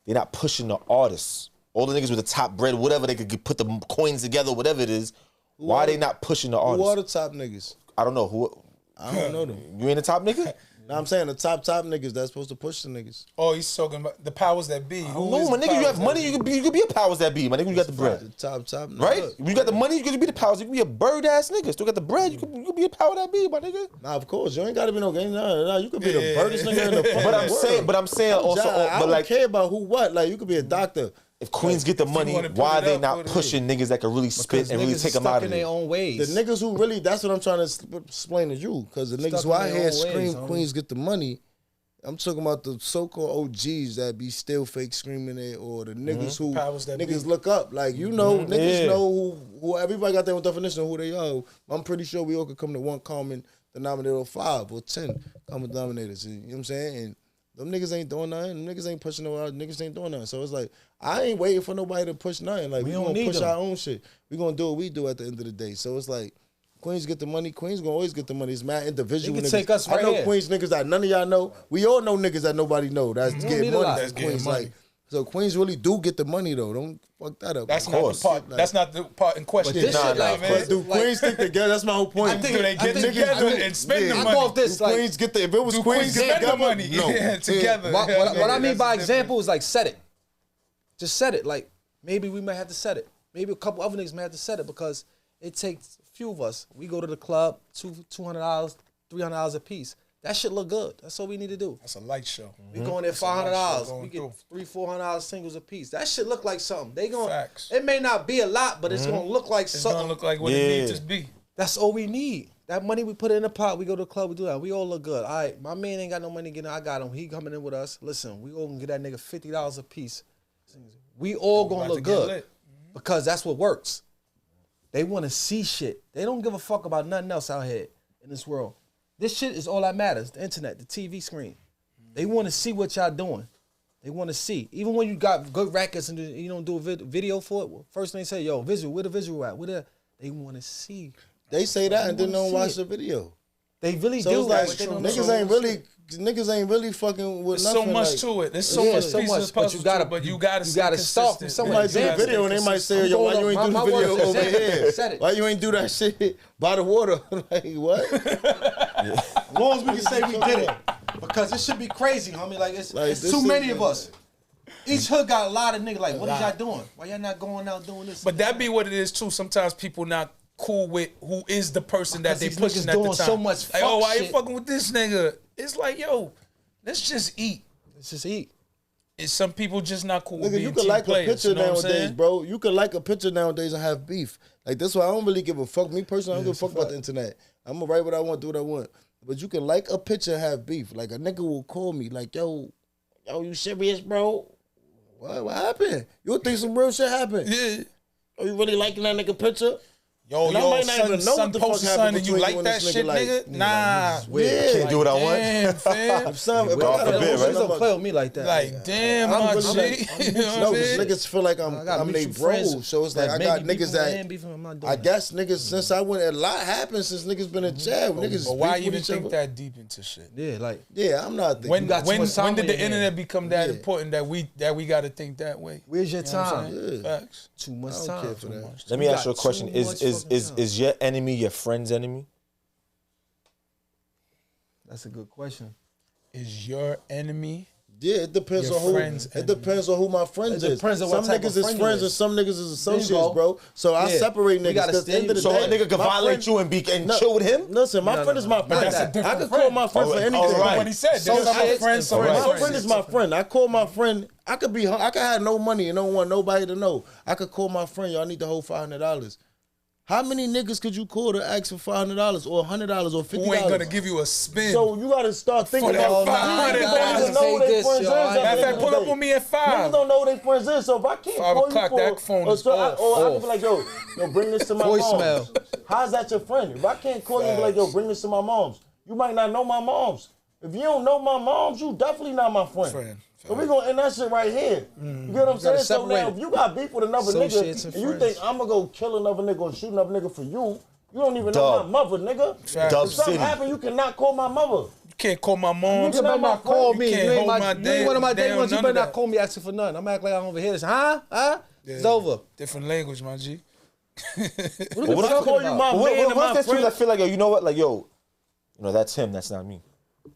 They're not pushing the artists. All the niggas with the top bread, whatever they could put the coins together, whatever it is. Why are they not pushing the artists? Who are the top niggas? I don't know who. I don't know them. You ain't the top nigga? No, I'm saying the top niggas that's supposed to push the niggas. Oh, he's talking about the powers that be. No, my nigga, you have money, you could be a powers that be. My nigga, you got the bread. The top niggas. Right? You got the money, you could be the powers. You could be a bird ass nigga. Still got the bread, you could be a power that be, my nigga. Nah, of course. You ain't gotta be no game. Nah, you could be the birdest nigga in the fucking But I'm saying also, I don't care about who what. Like, you could be a doctor. If queens get the money, why are they not pushing niggas that can really spit and really take them out of in their own ways. The niggas who really, that's what I'm trying to explain to you. Because the niggas who I hear scream queens get the money, I'm talking about the so-called OGs that be still fake screaming it, or the niggas who niggas look up. Like, you know, niggas know who everybody got their own definition of who they are. I'm pretty sure we all could come to one common denominator of 5 or 10 common denominators. You know what I'm saying? And them niggas ain't doing nothing. Them niggas ain't pushing no out. Niggas ain't doing nothing. So it's like, I ain't waiting for nobody to push nothing. Like, we gonna push our own shit. We gonna do what we do at the end of the day. So it's like, Queens get the money. Queens gonna always get the money. It's mad individual niggas. Take us right I know here. Queens niggas that none of y'all know. We all know niggas that nobody know. That's getting money. That's Queens. Like, so Queens really do get the money though. Don't fuck that up. That's not the part. That's not the part in question. But this shit, like, man, do Queens stick together? That's my whole point. I think they get together and spend the money. I go off this. Like, Queens get the. If it was Queens spend get the money together. What I mean by example is like set it. Just set it. Like, maybe we might have to set it. Maybe a couple other niggas might have to set it because it takes a few of us. We go to the club, $200, $300 a piece. That shit look good. That's all we need to do. That's a light show. We going there $500. We get $300-$400 singles a piece. That shit look like something. They going. It may not be a lot, but it's gonna look like something. It's gonna look like what it needs to be. That's all we need. That money we put in the pot. We go to the club. We do that. We all look good. All right, my man ain't got no money getting. I got him. He coming in with us. Listen, we all gonna get that nigga $50 a piece. We all gonna look good because that's what works. They want to see shit. They don't give a fuck about nothing else out here in this world. This shit is all that matters. The internet, the TV screen. They want to see what y'all doing. They want to see. Even when you got good records and you don't do a video for it, first thing they say, yo, visual, where the visual at? They want to see. They say that and then don't watch the video. They really so do. It's like, niggas ain't really fucking with There's nothing. So much to it. There's so much pieces but you gotta start from somewhere. They might do a video and they might say, yo, why you ain't do the video over here? Why you ain't do that shit by the water? Like, what? As long as we can say we did it. Because it should be crazy, homie. Like, it's too many of us. Each hood got a lot of niggas. Like, what is y'all doing? Why y'all not going out doing this? But that be what it is too. Sometimes people not cool with who is the person that they pushing at the time. So much like, oh, why you fucking with this nigga? It's like, yo, let's just eat. Let's just eat. And some people just not cool with being you could team like players, a picture you know nowadays, bro. You could like a picture nowadays and have beef. Like, that's why I don't really give a fuck. Me personally, I don't give a fuck about the internet. I'm gonna write what I want, do what I want. But you can like a picture and have beef. Like, a nigga will call me like, yo, you serious, bro? What happened? You think some real shit happened? Yeah. Are you really liking that nigga picture? Yo, son posted something and you like that shit, nigga? Nah. Yeah. Can't do what I want. Damn, fam. Don't play with me like that. Like, damn, my G. No, because niggas feel like I'm they bro. So it's like I got niggas that I guess niggas since I went, a lot happened since niggas been in jail. Niggas. But why even think that deep into shit? Yeah, like I'm not thinking. When did the internet become that important that we got to think that way? Where's your time? Facts. Too much time for that. Let me ask you a question. Is your enemy your friend's enemy? That's a good question. Is your enemy? Yeah, it depends on who. It depends on who my friends is. Some niggas is friends and some niggas is associates, bro. So I separate niggas. At the end of the day, so a nigga can violate you and chill with him. Listen, my friend is my friend. I could call my friend for anything. What he said. My friend is my friend. I call my friend. I could have no money and don't want nobody to know. I could call my friend. Y'all need to hold $500. How many niggas could you call to ask for $500 or $100 or $50? Who ain't gonna give you a spin? So you gotta start thinking For that about $500. niggas don't even know who their friends is. Matter of fact, pull up on me at 5. Niggas don't know who their friends is. So if I can't 5 call o'clock, you that phone is I off. can be like, yo, bring this to my Voicemail. mom's. How's that your friend? If I can't call you and be like, yo, bring this to my mom's, you might not know my mom's. If you don't know my mom's, you definitely not my friend. So we gonna end that shit right here. You get what I'm saying? So now, if you got beef with another nigga, and you think I'm gonna go kill another nigga or shoot another nigga for you don't even know my mother, nigga. If something happen, you cannot call my mother. You can't call my mom. You better not call me. You ain't one of my day ones. You better not that. call me asking for nothing. I'm acting like I'm over here. Huh? Yeah. It's over. Different language, my G. What if I call you my man and my friend? I feel like, yo, you know what? Like, yo, you know, that's him. That's not me.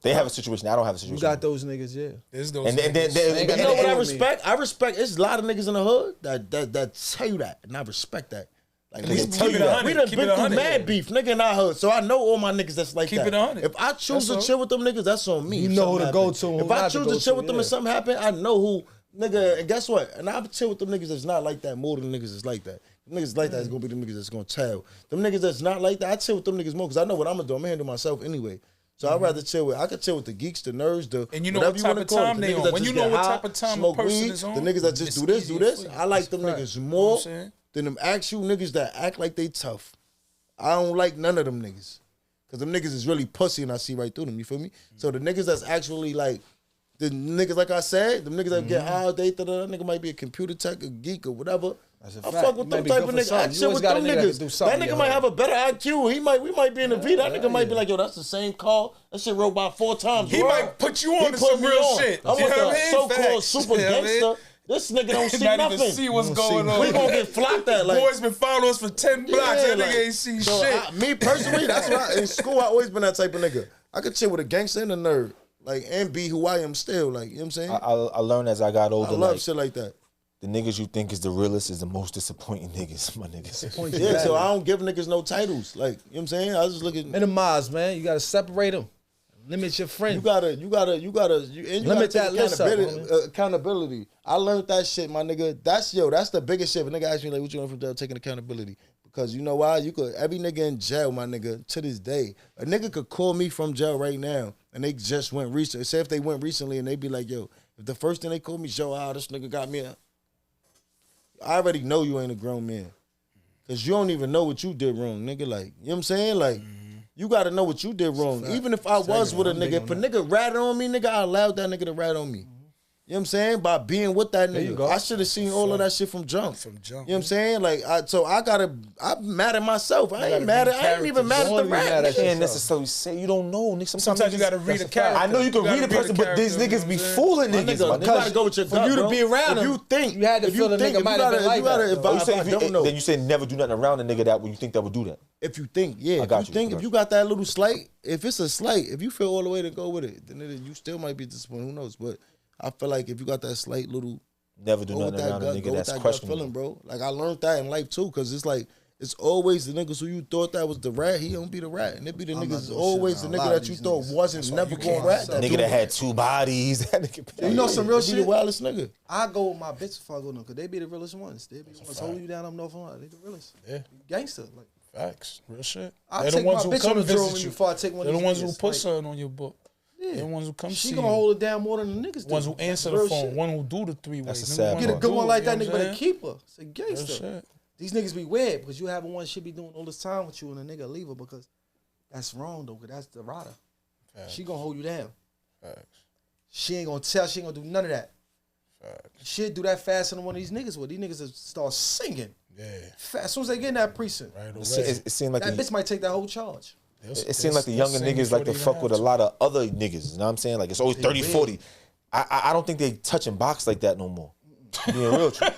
They have a situation. I don't have a situation. You got those niggas, yeah. There's those and then you know what I respect? I respect. There's a lot of niggas in the hood that tell you that, and I respect that. Like we done been through mad beef, nigga, in our hood. So I know all my niggas that's like that. Keep it 100. If I choose to chill with them niggas, that's on me. You know who to go to. If I choose to chill with them and something happen, I know who, nigga. And guess what? And I chill with them niggas that's not like that more than niggas that's like that. Niggas like that is gonna be the niggas that's gonna tell. Them niggas that's not like that, I chill with them niggas more because I know what I'm gonna do. I'm gonna handle myself anyway. So I'd rather chill with. I could chill with the geeks, the nerds, and you know what type of time they on. When you know what type of time a person is on, the niggas that just do this. I like them niggas more than them actual niggas that act like they tough. I don't like none of them niggas. Cause them niggas is really pussy and I see right through them, you feel me? So the niggas that's actually like, the niggas like I said, the niggas that get all day, that nigga might be a computer tech, a geek or whatever. I fuck with them type of niggas. I chill with them niggas. That nigga might have a better IQ. We might be in the V. That nigga might be like, yo, that's the same car. That shit wrote by 4 times. He might put you on to some real shit. I want the so-called super gangster. This nigga don't see nothing. Even see what's going on. We gonna get flocked at. Like, boys been following us for 10 blocks. That nigga ain't see shit. Me personally, that's what in school I always been that type of nigga. I could chill with a gangster and a nerd, like, and be who I am still. Like, you know what I'm saying? I learned as I got older. I love shit like that. The niggas you think is the realest is the most disappointing niggas, my niggas. Yeah, so I don't give niggas no titles. Like, you know what I'm saying? I just look at minimize, man. You gotta separate them. Limit your friend. You gotta limit that accountability. I learned that shit, my nigga. That's the biggest shit. If a nigga ask me like, what you learn from jail? Taking accountability. Because you know why? Every nigga in jail, my nigga, to this day, a nigga could call me from jail right now and they just went recently. Say if they went recently and they be like, yo, if the first thing they call me, yo, this nigga got me I already know you ain't a grown man. Cause you don't even know what you did wrong, nigga. Like, you know what I'm saying? Like, you gotta know what you did wrong. Even if I was with a nigga, if a nigga ratted on me, nigga, I allowed that nigga to rat on me. You know what I'm saying? By being with that nigga. I should have seen all of that shit from jump. You know what I'm saying? Like, I'm mad at myself. I ain't even mad at the rat. You can't necessarily say you don't know, nigga. Sometimes you gotta read a character. I know you can read a person, but these niggas be fooling niggas. You gotta go with your gut, for you to be around him. You had to feel the nigga might have been like that. Then you say never do nothing around a nigga that when you think that would do that. If you think, yeah. If you got that little slight, if it's a slight, if you feel all the way to go with it, then you still might be disappointed. Who knows? But I feel like if you got that slight little, never do nothing around a nigga that's questionable. Feeling, bro. Like I learned that in life too, because it's like it's always the niggas who you thought that was the rat. He don't be the rat, and it be the niggas always the nigga that you thought wasn't never going rat. The nigga that had 2 bodies. That nigga. You know some real shit. Be the wildest nigga. I go with my bitch before I go to them, because they be the realest ones. They be the ones holding you down up north on. They the realest. Yeah. Gangster. Like facts. Real shit. They're the ones who come visit you before I take one. They're the ones who put something on your book. Yeah. The ones who come see She gonna hold it down more than the niggas do. Ones who answer the phone. One who do the 3-way. That's a sad Get a good one like that nigga, but a keeper. It's a Real gangster. shit. These niggas be weird because you having one shit be doing all this time with you and a nigga leave her because that's wrong though, because that's the rider. Facts. She gonna hold you down. Facts. She ain't gonna tell, she ain't gonna do none of that. Facts. She'll do that faster than one of these niggas would. These niggas will start singing. Yeah. Fast. As soon as they get in that precinct. Right away. It seemed like that bitch might take that whole charge. It seems like the younger niggas like to fuck with a lot of other niggas. You know what I'm saying? Like it's always 30, 40. I don't think they touching box like that no more. Being real true.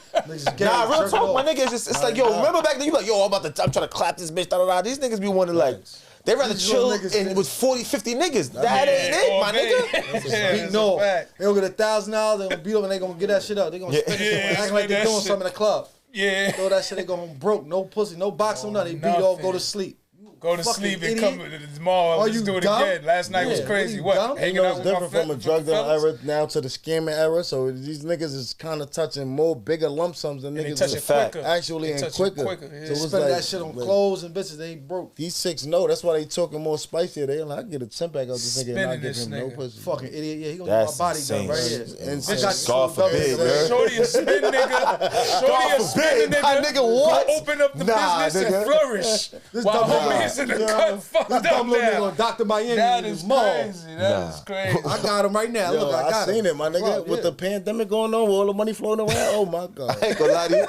Nah, real talk, my nigga. It's like, yo, remember back then you like, yo, I'm trying to clap this bitch. These niggas be wanting like, they rather chill with 40, 50 niggas. That ain't it, my nigga. No, they gonna get $1,000. They gonna beat up and they gonna get that shit up. They gonna spend it act like they doing something in the club. Yeah. Throw that shit. They go home broke. No pussy. No box. No nothing. They beat off. Go to sleep. Go to Fucking sleep and idiot. come tomorrow. Are Let's you do it dumb? again. Last night was Yeah, crazy. what, What? you dumb? Hanging You know, out it's with different from a with drug the dealer fellas? era now to the scamming era. So these niggas is kind of touching more bigger lump sums than And they niggas touch is it quicker. actually They and touch it quicker. quicker, yeah. So it's Spend like, that shit on clothes and bitches. They ain't broke. These chicks know. That's why they talking more spicier. They like, I get a 10 pack out this nigga and not Spinning give this him no nigga. pussy. Fucking idiot. Yeah, he gonna That's do my bodyguard insane. right here. And I got God so dumb. forbid, man. Shorty a spin nigga. Shorty a spin nigga. My nigga, what? Go open up the Nah, business nigga. and flourish. This While dumb homie nigga- is in the Yeah. cut fucked This up dumb little nigga now. on Dr. Miami. That in is the mall. crazy. That is crazy. I got him right now. Yo, Look, I got him. seen it, my nigga. Fuck, With yeah. the pandemic going on, with all the money flowing around. Oh my god. I ain't gonna lie to you.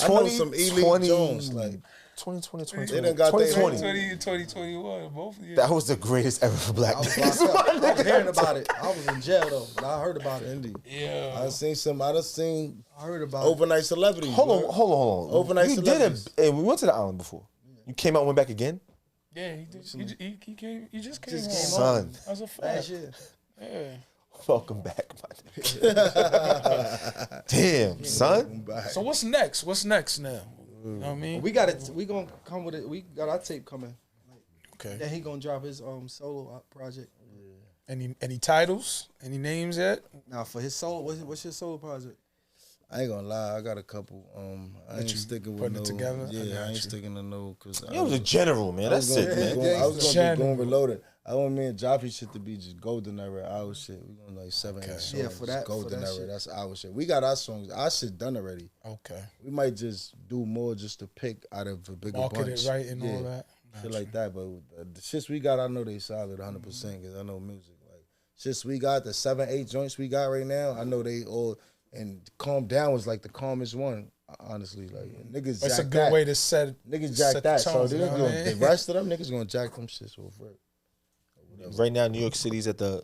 I know some elite Jones, like 2020, They done got their 2020. 2021, both of you. That was the greatest ever for black I was niggas. locked up. I was hearing about it. I was in jail though, but I heard about it. Indy. Yeah. I done seen I heard about overnight celebrities. Hold bro. on. Overnight You did celebrities. it, and we went to the island before. You came out and went back again? Yeah, he did. He came. He just came Just home. came Son, That's a it. fact. Last year. Yeah. welcome back, my nigga. Damn, son. So what's next? What's next now? You know what I mean? We got it. We gonna come with it. We got our tape coming. Okay. Then he gonna drop his solo project. Any titles? Any names yet? Now for his solo, what's his solo project? I ain't gonna lie, I got a couple. I ain't you sticking with putting no. it together? I Yeah, got I ain't you. sticking to no. Cause You was a general, man. That's I was it, gonna man. be going- I was gonna be going Channel. reloaded. I want me and Joffy shit to be just golden era, our shit. We going like 7, 8 songs. Yeah, for that- golden for that era. shit. That's our shit. We got our songs. Our shit done already. Okay. We might just do more just to pick out of a bigger Market bunch. it right and Yeah, all that. shit like that. But the shits we got, I know they solid 100% because I know music. Like shits we got, the 7, 8 joints we got right now, I know they all. And Calm Down was like the calmest one, honestly. Like niggas. It's a jack good that. way to set. Niggas set jack the that. So tones, they you know gonna, what I mean? the rest of them niggas gonna jack them shits off rip. Right now, New York City's at the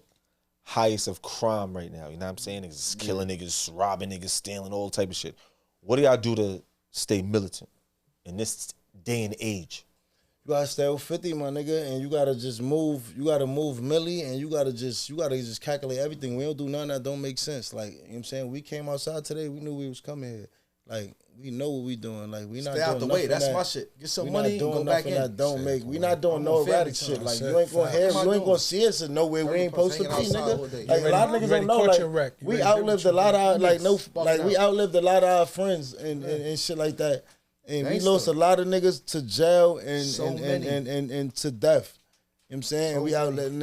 highest of crime right now. You know what I'm saying? Niggas is killing niggas, robbing niggas, stealing, all type of shit. What do y'all do to stay militant in this day and age? You gotta stay with 50, my nigga, and you gotta just move. You gotta move Millie, and you gotta just calculate everything. We don't do nothing that don't make sense. Like, you know what I'm saying? We came outside today, we knew we was coming here. Like, we know what we doing. Like, we not Stay out doing the way. nothing That's that, my shit. Get some we money not and doing go back nothing in. that don't make. We not doing I'm no on family erratic time. shit. Like, That's you it. ain't gonna Fact. have, What am you I ain't doing? gonna see us in nowhere we ain't supposed to be, Hanging outside all nigga. day. Like, You a lot of ready- niggas ready don't know. caught Like, your wreck. You we ready to do outlived what a lot of you like do. no, Fuck like we out. outlived a lot of our friends and shit like that. And we Gangsta. lost a lot of niggas to jail and So and, many. and to death. You know what I'm saying? And we out there, and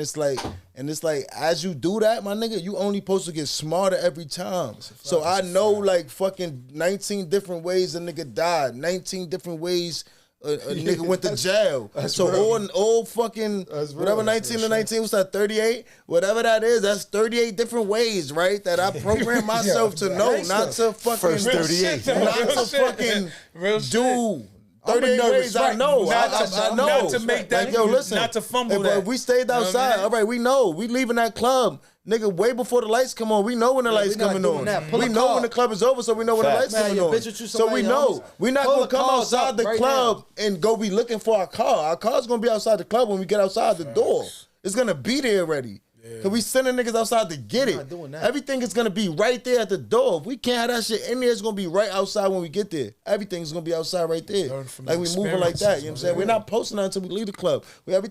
it's like as you do that, my nigga, you only supposed to get smarter every time. So I know like fucking 19 different ways a nigga died, 19 different ways a nigga went to jail. So all fucking whatever 19 to 19 was that 38, whatever that is, that's 38 different ways, right? That I programmed myself to know, not to fucking First 38. not to fucking Real shit. do. I'm 38 nervous, ways I right? know. Not I to- know. not to make that- Like, yo, listen. not to fumble if, that. If we stayed You know what I outside, mean? all right, we know. We leaving that club. Nigga, way before the lights come on. We know when the lights we not coming doing on. that. Pull We a know car. when the club is over, so we know when the Facts. lights Man, coming your on. bitch with you So we somebody know. else. We not Pull gonna the come cars outside up the right club and go be looking for our car. Our car's gonna be outside the club when we get outside the door. It's gonna be there already. Cause we sending niggas outside to get We're it. not doing that. Everything is gonna be right there at the door. If we can't have that shit in there, it's gonna be right outside when we get there. Everything's gonna be outside right there. Learn from Like the we moving like that. You know what I'm saying? experiences, We're not posting that until we leave the club.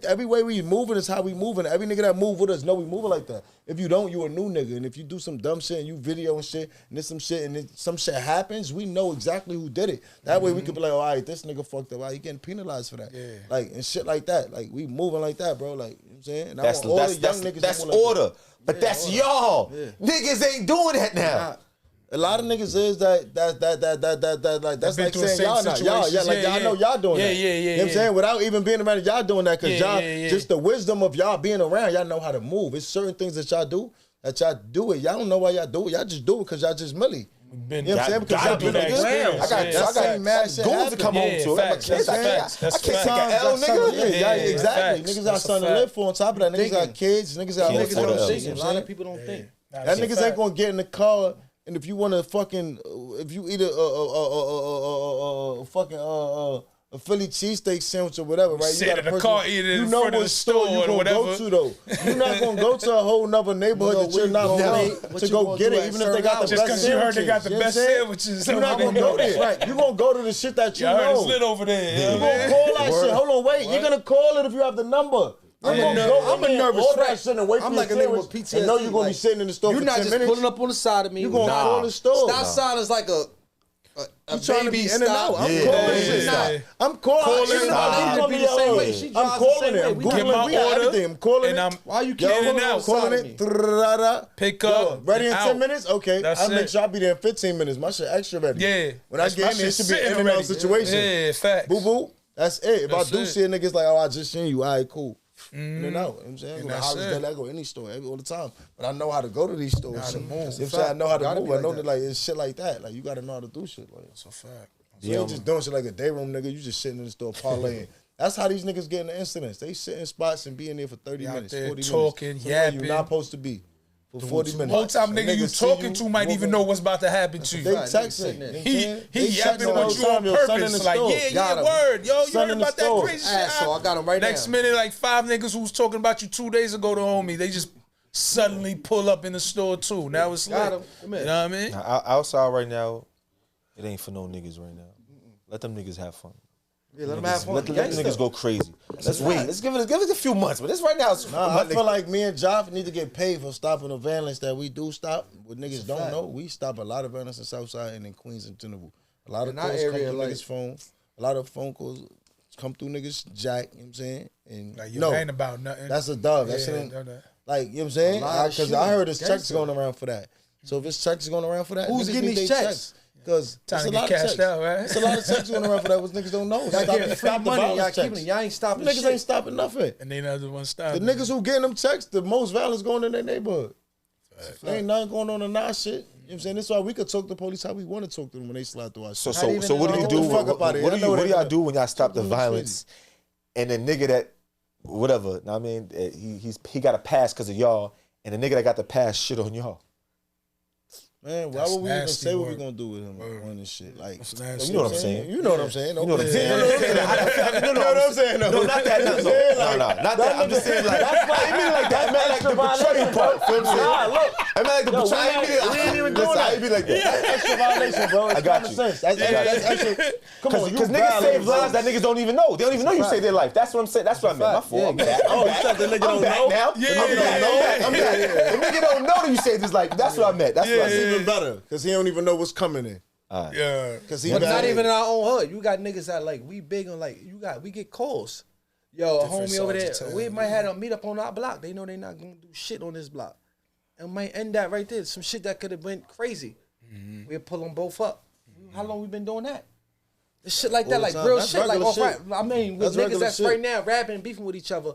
Every way we moving is how we moving. Every nigga that move with us know we moving like that. If you don't, you a new nigga. And if you do some dumb shit and you video and shit, and there's some shit and then some shit happens, we know exactly who did it. That way we could be like, all right, this nigga fucked up. All right, he getting penalized for that. Yeah. Like and shit like that. Like we moving like that, bro. Like you know what I'm saying? And I That's want all the young niggas that's to move like order. that. But that's y'all. Niggas ain't doing that now. A lot of niggas is that like that's been like through the saying same y'all not y'all situations. like Yeah, I know y'all doing yeah, that. yeah, You know what I'm yeah. saying? Without even being around y'all doing that because Yeah, y'all yeah. just the wisdom of y'all being around, y'all know how to move. It's certain things that y'all do it. Y'all don't know why y'all do it. Y'all just do it because y'all just millie. Been, You know what I'm saying? Because Gotta y'all do been that. around. I got mad shit goons to happen. come home to. facts, Kids, that's I facts, can't take an L, Yeah, nigga. yeah, Yeah, exactly. facts. Niggas got That's a something to fact. live for. On top of that, niggas got kids. Niggas got Can't niggas afford got the L. shit. A You know what lot I'm of saying? people don't think. That niggas ain't gonna get in the car, and if you want to fucking, if you eat a fucking a Philly cheesesteak sandwich or whatever, right? Sit in the car, eat it in front of the store you or gonna whatever. go to though. You're not gonna go to a whole nother neighborhood that you're not there to go get it, even if they got the Just best because you heard sandwiches. they got the best sandwiches. You're not gonna go there. Right. You're gonna go to the shit that you I heard know. it's lit over there. You're gonna call that shit. Hold on, wait. You're gonna call it if you have the number. I'm a nervous wreck. I'm like a nigga with PTSD. And know you're gonna be sitting in the store for 10 minutes. You're not just pulling up on the side of me. You're gonna call the store. Stop sign is like a trying to be in and out. I'm Yeah. calling shit. I'm calling it. I'm calling it. I'm Get my Googling. We got order, everything. I'm calling and it. I'm Why you in keep and out. Calling it. Pick up. Ready in and 10 out. minutes? Okay. That's I'll make it. sure I'll be there in 15 minutes. My shit extra ready. Yeah. When I get in there, it should be an in and out situation. Yeah, facts. Boo boo. That's it. If That's I do it. see a nigga's like, oh, I just seen you. All right, cool. In and out. You know what I'm saying? And I that's it. go to any store all the time. But I know how to go to these stores. Gotta You know move. what I'm That's saying? I know how to Gotta move. be I know like that like it's shit like that. Like you gotta know how to do shit. Like That's a fact. you ain't just doing shit like a day room nigga. You just sitting in the store parlaying. That's how these niggas get in the incidents. They sit in spots and be in there for 30 Out minutes, there 40 talking, minutes. Somewhere yapping. You're not supposed to be for 40 minutes. Whole time nigga you Niggas see talking to might even know what's about to happen to They you. texting. He yapping with you on purpose. Like, yeah, word. Yo, you heard about that crazy shit? So I got him right now. Next minute, like 5 niggas who was talking about you 2 days ago to homie, they just suddenly pull up in the store too. Now it's lit. Got him. You know what I mean? Now, outside right now, it ain't for no niggas right now. Let them niggas have fun. Yeah, let them have fun. Let niggas go crazy. Let's wait. Let's give it a few months. But this right now is I feel like me and Joff need to get paid for stopping the violence that we do stop. What niggas don't know, we stop a lot of violence in Southside and in Queens and Tenable. A lot of In our calls come area, through like- niggas' phone. A lot of phone calls come through niggas' jack, you know what I'm saying? And Like, you ain't about nothing. that's a dub. That Yeah, shit ain't, know that. like, you know what I'm saying? A lot of Because shit. I heard there's checks Gangster. going around for that. So if it's checks going around for that, Who's niggas getting need these they checks? Because Time it's to a get lot of cashed checks. out, right? It's a lot of checks going around for that, which niggas don't know. Y'all Stop getting free the money. Y'all violence keeping checks. it. Y'all ain't stopping Niggas shit. ain't stopping nothing. And they not the one The stopping. niggas who getting them checks, the most violence going in their neighborhood. There ain't nothing going on in our shit. You know what I'm saying? That's why we could talk to the police how we want to talk to them when they slide through our So shit. so what do you do? Get the fuck up What outta here. do I know what do they y'all gonna- do when y'all stop the People look violence? And the nigga that whatever, I mean, he got a pass because of y'all, and the nigga that got the pass shit on y'all. Man, why That's would we even nasty say what we work. gonna do with him on this shit? Like, nasty. You know what I'm saying? You know what I'm saying? You know what I'm saying? You know what I'm saying? No, not that. No, not that. I'm just saying like that's why I mean like that. I meant like the betrayal part. Feel what I'm saying? Look, I meant like the betrayal. We ain't even doing Listen, that. I be like that. That's extra violation, bro. It's I got common you. sense. That's extra. Come on, Because niggas save lives that niggas don't even know. They don't even know you saved their life. That's what I'm saying. That's what I meant. My fault. I'm back. Oh, you said the nigga don't know? Now. Yeah, I'm back. The nigga don't know that you saved his life. That's what I meant. That's what I That's said. even better, because he don't even know what's coming in. Yeah. Because he But not bad. even in our own hood. You got niggas that like we big on like we get calls. Yo, a Different homie over there. sides of town. We might have a meet up on our block. They know they not gonna do shit on this block. And might end that right there. Some shit that could have went crazy. We'll pull them both up. How long we been doing that? It's shit like that, All the like time. real That's shit, like regular off shit. right. I mean, with That's niggas regular that's shit. right now rapping, beefing with each other,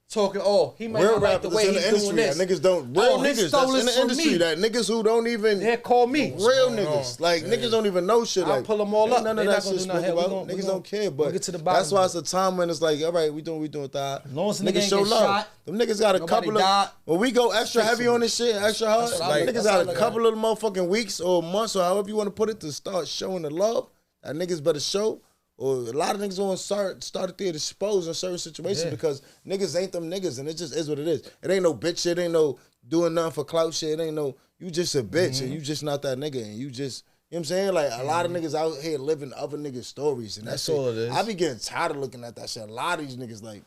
talking. Oh, he might Real not like the rappers way in the he's doing industry. this. That niggas don't. Real he niggas stole that's in this the from industry. me. That niggas who don't even. They call me. Real niggas. Like, niggas don't even know shit. I'll Like, pull 'em all ain't up. None They of not that gonna shit do nothing. spoke We about. gon- we Niggas gon- don't care. we'll But get to the bottom that's why of it's a time when it's like, all right, we doing with that. long as the nigga Niggas ain't show get love. shot, Them niggas got a nobody couple died. of. When we go extra heavy on this shit, extra hard, That's what I like. niggas That's got how I a look couple of motherfucking weeks or months or however you want to put it to start showing the love that niggas better show. Or a lot of niggas want to start there to expose in certain situations because niggas ain't them niggas, and it just is what it is. It ain't no bitch shit, it ain't no doing nothing for clout shit, it ain't no, you just a bitch and you just not that nigga, and you just, you know what I'm saying? Like, a lot of niggas out here living other niggas' stories, and That's that shit, all it is. I be getting tired of looking at that shit. A lot of these niggas, like,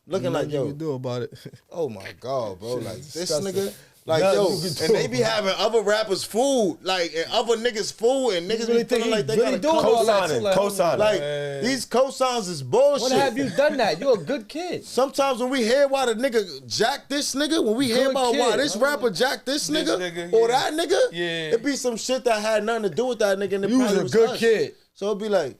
looking like, yo, do about it. oh my God, bro, like, this disgusting. nigga, like, Nothing yo, you can and do they be having other rappers food, like, and other niggas food, and niggas really be feeling think like he they really gotta doing come all that too, Co-signing, like, co-signing. like, these cosigns is bullshit. When have you done that? You're a good kid. Sometimes when we hear why the nigga jack this nigga, when we hear Good about why kid. this rapper jack this nigga, nigga, or yeah. that nigga, Yeah. it be some shit that had nothing to do with that nigga. And it You was probably a good us. kid. So it'd be like,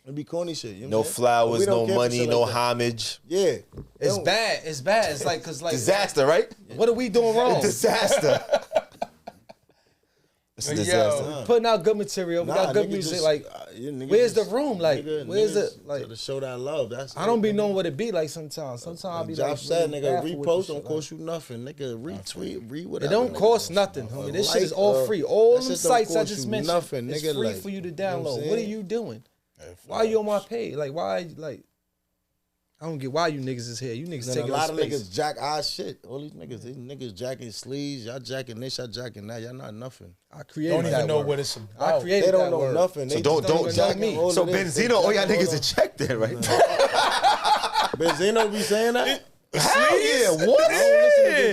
it'd be corny shit. You know No what I'm saying? But flowers, we don't no care for money, shit no like that. homage. Yeah. It's Don't- bad. It's bad. It's like, cause like, Disaster, right? what are we doing wrong? Disaster. It's a Yo. disaster. Putting out good material. We Nah, got good nigga music. just- Like, yeah, nigga where's just- the room? Like, nigga- where's niggas it? Like, to show that love. That's I don't be knowing what it be like sometimes. Sometimes I be Joff like, said, really nigga, baffled with repost this don't shit, cost you nothing. Nigga, retweet, It whatever. don't nigga. cost nothing, homie. This shit is all Like, free. All that them shit don't sites I cost just you mentioned, nothing, it's nigga, free like, for you to you know what I'm download. What are saying? you doing? Why you on my page? Like, why, like, I don't get why you niggas is here. You niggas taking a lot up of space. niggas jack our shit. All these niggas jacking sleeves. Y'all jacking this, y'all jacking that. Y'all not nothing. I created Don't that even know word. what it's about. I created They don't that know word. nothing. So They don't just jack me. all So of this. Benzino, all y'all niggas are checked there, right? Benzino be saying that? Hell yeah, what? I don't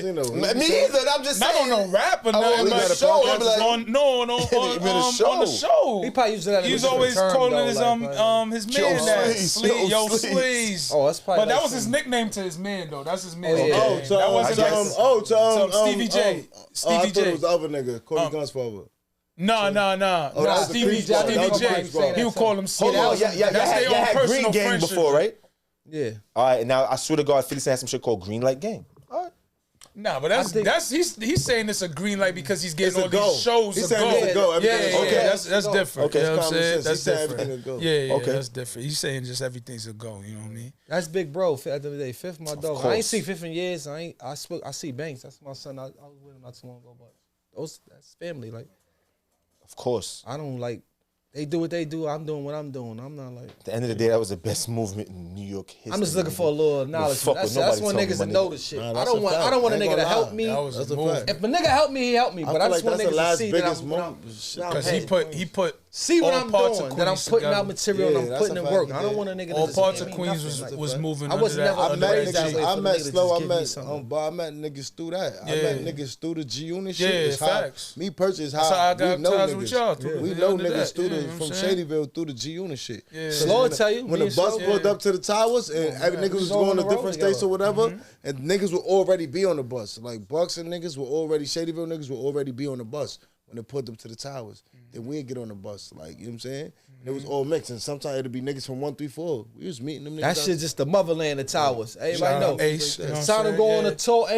listen to Benzino. Me either. I'm just Not saying. on no rap or I nothing, only but got a show. I'm like, on the show. He probably used that. He was as a always term, calling though, his like, his Yo, man that Sleaze, Yo yo, Sleaze. Sleaze. Oh, that's probably But that like was his some- nickname to his man though. That's his man. Oh, yeah. Oh, That wasn't to Stevie J. I Stevie thought it J. was the other nigga, Cody Gunsfather. No. that was the Stevie Creed squad. That was the J. Creed squad. He would call him Hold on, Sleaze. y'all That's their own had Green personal Gang friendship. before, right? Yeah. All right, now I swear to God, 50 Cent had some shit called Green Light Gang. All right. Nah, but I think- he's saying it's a green light because he's getting It's a all go. these shows He's to saying go. it's a go. Yeah, Everything's yeah, okay. that's different. Okay, You know it's what I'm common saying? sense. That's He said different. everything a go. Yeah, Okay. that's different. He's saying just everything's a go. You know what I mean? That's big bro. At the end of the day, Fifth my dog. I course. ain't seen Fifth in years. I see Banks. That's my son. I was with him not too long ago. But that's family. Like, Of course. I don't like. They do what they do. I'm doing what I'm doing. I'm not like. At the end of the day, that was the best movement in New York history. I'm just looking for a little knowledge. fuck That's with nobody when telling me, niggas my that know nigga. the shit. Nah, I that's don't a want. fact. I don't want a I ain't nigga to gonna help lie. me. That was That's a a move. fact. If a nigga help me, he help me. I But feel I like just want that's the niggas to last see that biggest I'm moment. Because he put see what all I'm parts of doing. That I'm Queens putting out together. material and Yeah, I'm that's putting a in fact, work. he I don't did. want a nigga to all just parts give of me Queens nothing. was moving. I was under that- never- I under met that that G. way. niggas. I for met niggas to Slow. just I give me met something. but I met niggas through that. I Yeah. met niggas through the G Unit shit. Yeah, It's how facts. me personally is That's how I how got we know ties niggas. with y'all, through We the- know under niggas that. through Yeah, you the know from what I'm saying? Shadyville through the G Unit shit. Yeah. So Slow when will tell you, when me the and bus Slow- pulled up to the towers and every we niggas was was all going on to the road different states or together. whatever, and niggas would already be on the bus. Like Bucks and niggas were already Shadyville niggas would already be on the bus when they pulled up to the towers. Then we'd get on the bus, like, you know what I'm saying? It was all mixed, and sometimes it'd be niggas from 134. We was meeting them niggas. That out- shit just the motherland of towers. Shout Everybody out know. Ace, you know what I'm It's time to saying? go on Yeah. a tour.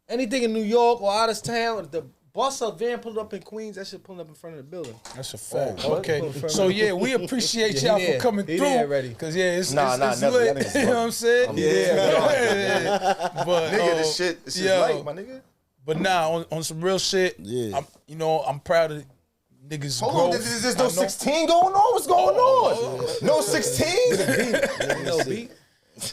Anything in New York or out of town, the bus or van pulled up in Queens, that shit pulling up in front of the building. That's a fact. Oh, okay, what? so yeah, we appreciate Yeah, y'all he for there. coming He through. there already. Cause yeah, it's Nah, it's never. lit. That nigga's You know what I'm saying? Yeah. But Nigga, this shit is yo, light, my nigga. But nah, on some real shit. Yeah. I'm proud of niggas. Hold on, growth. there's I no know- 16 going on? What's going on? No 16? No beat.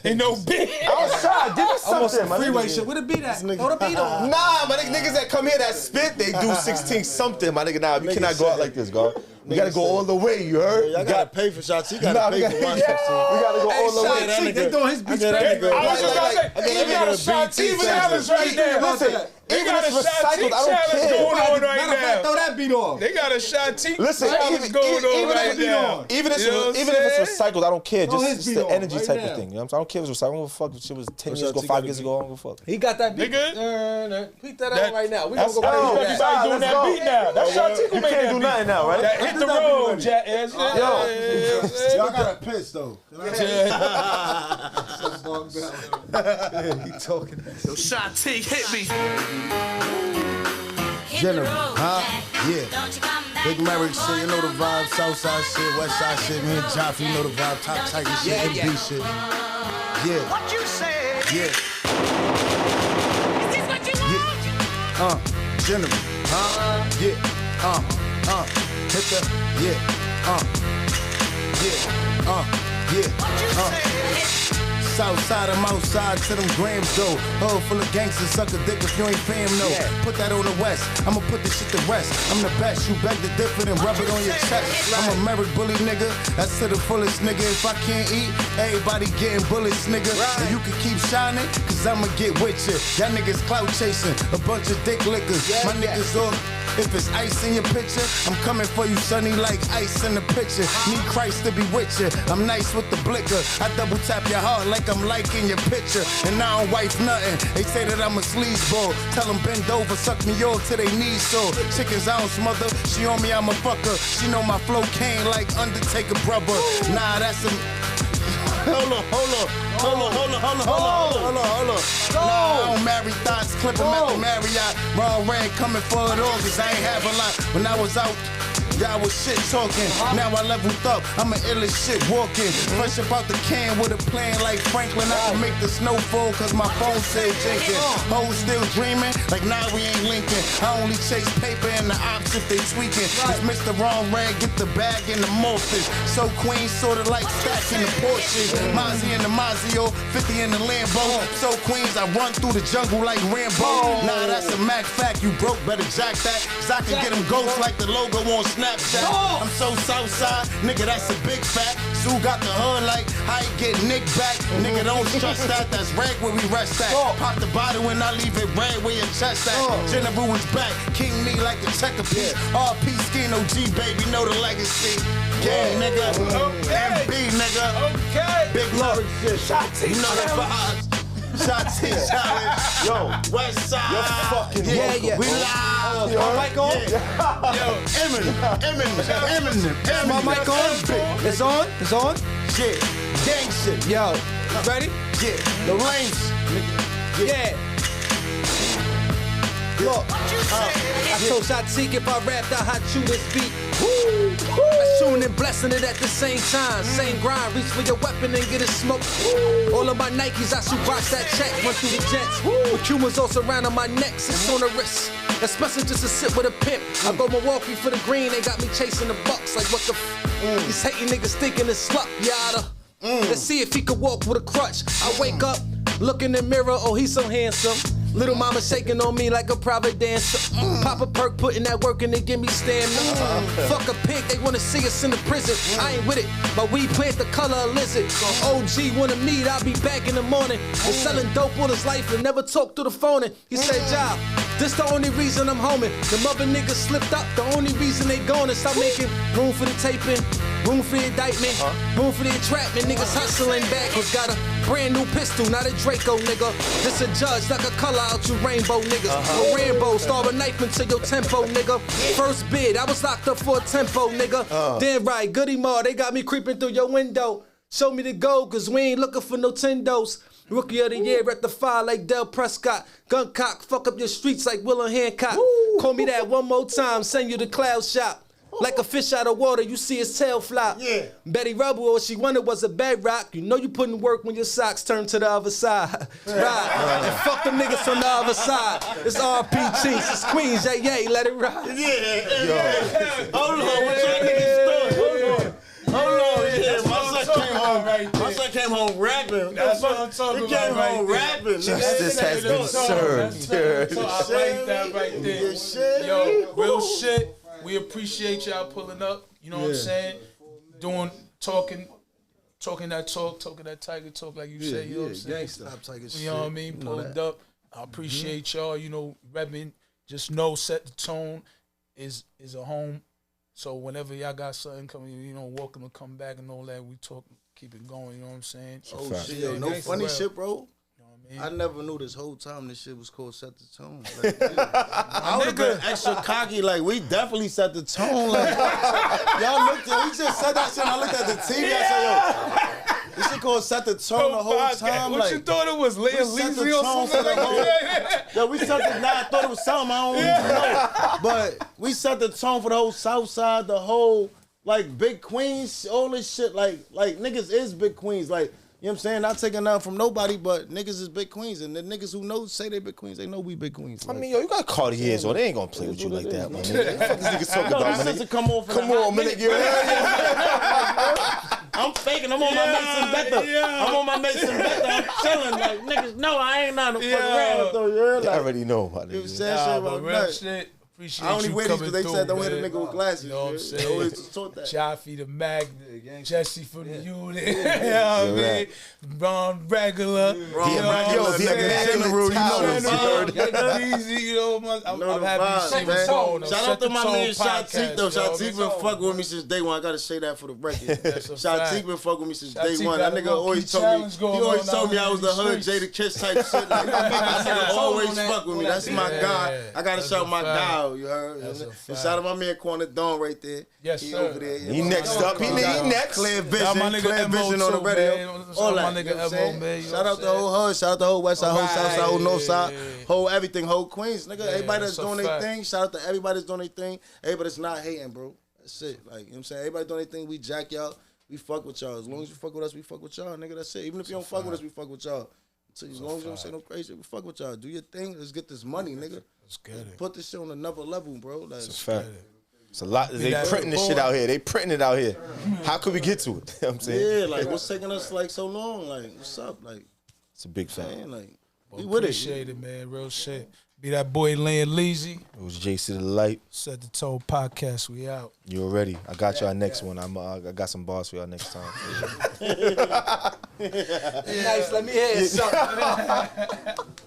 Ain't no big. Outside, give me something, my Freeway nigga. shit. Where the beat at? nigga- Throw the beat on. Nah, my niggas that come here that spit, they do 16 something, my nigga. Nah, we cannot go out like this, God. We gotta go all the way, you heard? Y'all gotta pay for shots. He Nah, gotta we pay for one. gotta go all the way. Shot T, they doing his beats I got crazy. that nigga- I was just gonna say, I got he that got a nigga shot beat T T challenge right there. Listen, They even got if a it's shot T recycled, I don't challenge care. going on right Matter of fact, throw now. that beat on. They got a shot T Listen, challenge even- going on even right if- now. Even if You know what I'm it's saying? recycled, I don't care. Throw Just his it's beat the on energy right type now. of thing. You know what I'm saying? I don't care if it's recycled. I don't give a fuck if shit was 10 years Shot ago, T 5 gotta years get- ago. I don't give a fuck. He got that beat. Nigga. Put that That- on right now. We gonna That's go how crazy. everybody Everybody doing let's that go. beat now. That's shot T You gonna make can't that do beat. nothing now, right? That hit the road, Jack. Y'all gotta piss though. He talking. Yo, Shot T, hit me. General, huh? Yeah. Big Merrick shit, you know the vibe. Southside shit, Westside shit. Me and Joffy, you know the vibe. Top Titan shit, MB shit. Yeah. What you say? Yeah. Is this what you want? General, huh? Yeah. Hit the, yeah. What you Yeah. say? Southside, I'm outside to them grams though. Hood full of gangsters, suck a dick if you ain't fam, no. Put that on the west, I'ma put this shit to rest. I'm the best, you beg to differ and rub it on your chest. I'm a Merrick bully nigga, that's to the fullest nigga. If I can't eat, everybody getting bullets, nigga. And you can keep shining, cause I'ma get with you. Y'all niggas clout chasing, a bunch of dick lickers. My niggas all. If it's ice in your picture, I'm coming for you, sonny, like ice in the picture. Need Christ to be with you. I'm nice with the blicker. I double tap your heart like I'm liking your picture. And I don't wife nothing. They say that I'm a sleazeball. Tell them bend over, suck me off till they knees sore. Chickens I don't smother. She on me, I'm a fucker. She know my flow came like Undertaker brother. Nah, that's a. Hold on. Nah, I don't marry thoughts, clip 'em at the Marriott. Raw red coming for it all, cause I ain't have a lot. When I was out y'all was shit talking. Now I leveled up, I'm an illest shit walking. Fresh up out the can with a plan like Franklin. I can make the snow fall cause my phone said Jenkins. Hoes still dreaming, like nah we ain't linking. I only chase paper and the ops if they tweaking. It's Mr. Wrong Rag, get the bag and the morphine. So Queen sorta like stacks in the Porsche. Mozzie in the Mazio, 50 in the Lambo. So Queens, I run through the jungle like Rambo. Nah, that's a Makk fact, you broke, better jack that. Cause I can get them ghosts like the logo on Snapchat. I'm so Southside, nigga, that's a big fact. Sue got the hood like, how you get Nick back? Nigga, don't stress that, that's rag where we rest at. Pop the bottle and I leave it red where your chest at. General is back, king me like the checker piece. RP Skin OG, baby, know the legacy. Gang, nigga. MB, nigga. Okay. Big love. You know the vibes. Shotty challenge. Yo, West Side. You're fucking yeah. We live. My mic on? Yo, Eminem. My mic on? It's on? It's on? Shit. Gang shit. Yo, ready? Yeah. The range. Yeah. Look, I told Shatik if I rapped, I hot you this beat. I shooting and blessing it at the same time. Same grind, reach for your weapon and get it smoked. All of my Nikes, I shoot box that check, run through the jets. With Cumans all surrounding my neck, it's on the wrist. That's just to sit with a pimp. I go Milwaukee for the green, they got me chasing the Bucks. Like what the These hating niggas thinking it's sluck, yada. Let's see if he could walk with a crutch. I wake up, look in the mirror, oh he's so handsome. Little mama shaking on me like a private dancer. Pop a perk, putting that work and they give me stamina. Fuck a pig, they wanna see us in the prison. I ain't with it, but we plant the color of lizard. OG wanna meet, I'll be back in the morning. Been selling dope all his life and never talked through the phone. And he said, "Job, this the only reason I'm homing. The mother niggas slipped up, the only reason they gone is stop making room for the taping, room for the indictment, room for the entrapment. Niggas hustling backwards, got a brand new pistol, not a Draco, nigga. This a judge, like a color out you rainbow niggas. A Rambo, star a knife into your tempo, nigga. First bid, I was locked up for a tempo, nigga. Damn right, goody ma, they got me creeping through your window. Show me the gold, cause we ain't looking for no tendos. Rookie of the year at the fire like Del Prescott. Gun cock, fuck up your streets like Willem Hancock. Call me that one more time, send you the cloud shop. Like a fish out of water, you see his tail flop. Yeah. Betty Rubble, all she wanted was a bedrock. You know you putting work when your socks turn to the other side. Right. And fuck them niggas from the other side. It's RPG, it's Queens, yeah, let it ride. Yeah. Hold on, what y'all niggas doing? Hold on, yeah. My son came home rapping. That's what I'm talking about. He came home rapping. Justice has been served. So I like that right there. Yo, real shit. We appreciate y'all pulling up. You know what I'm saying? Talking that talk, talking that tiger talk, like you say. You know what I'm saying? You know what I mean? Pulled up. I appreciate y'all. You know, repping. Just know, set the tone. Is a home. So whenever y'all got something coming, you know, welcome to come back and all that. We talk, keep it going. You know what I'm saying? Oh shit, yo, no funny shit, bro. I never kneed this whole time this shit was called Set the Tone. Like, I would have been extra cocky. Like, we definitely set the tone. Like, y'all looked at, we just said that shit and I looked at the TV. I said, yo, this shit called Set the Tone the whole time. What like, you thought it was? Leah Leezy or something like that? Yeah, we set the, I thought it was something, I don't even know. But we set the tone for the whole South Side, the whole, like, Big Queens, all this shit. Like niggas is Big Queens. Like, you know what I'm saying? Not taking nothing from nobody, but niggas is Big Queens. And the niggas who know, say they Big Queens, they know we Big Queens. Like, I mean, yo, you got Cartiers on. They ain't gonna play with you like that, man. What the fuck these niggas talking about, man? Come on, man. I'm faking. I'm on my Mason Better. I'm on my Mason Better. I'm chilling. Like, niggas know I ain't not a fuck around though. You like, already know, my nigga. You saying shit about real shit. Appreciate I only wear these because they said don't hit a nigga with glasses. You know what I'm saying? They always taught that. Joffy the Makk, Jesse from the unit. You know what I mean? Ron Regular. General, you know Deezy, you know, I'm happy shit was going. Shout out to my man Shatik though. Shatik been fucking with me since day one. I gotta say that for the record. Shatik been fucking with me since day one. That nigga always told me I was the hood Jada Kiss type shit. Like, that nigga always fuck with me. That's my guy. I gotta shout my guy. You heard? And shout out my man Corner Dawn right there. Yes, he sir. over there. He next up. He next. Clear vision on the radio. All that. You know what I'm saying? Shout out the whole hood. Shout out the whole West Side, whole South Side, whole North Side, whole everything, whole Queens. Nigga, everybody that's doing their thing. Shout out to everybody that's doing their thing. Everybody that's not hating, bro. That's it. Like, you know what I'm saying? Everybody doing anything, we jack y'all. We fuck with y'all. As long as you fuck with us, we fuck with y'all, nigga. That's it. Even if you don't fuck with us, we fuck with y'all. So as long as you don't say no crazy, we fuck with y'all. Do your thing. Let's get this money, nigga. Let's get it. Put this shit on another level, bro. Like, It's a fact. It's a lot. They printing this shit out here. They printing it out here. How could we get to it? You know what I'm saying? yeah, like, what's taking us, like, so long? Like, what's up? Like, It's a big fact. man, like, Well, we with it. appreciate it, man. Real shit. Be that boy Lane Leezy. It was JC the Light. Set the Tone Podcast. We out. You already. I got y'all next one. I got some bars for y'all next time. Nice, let me hear something.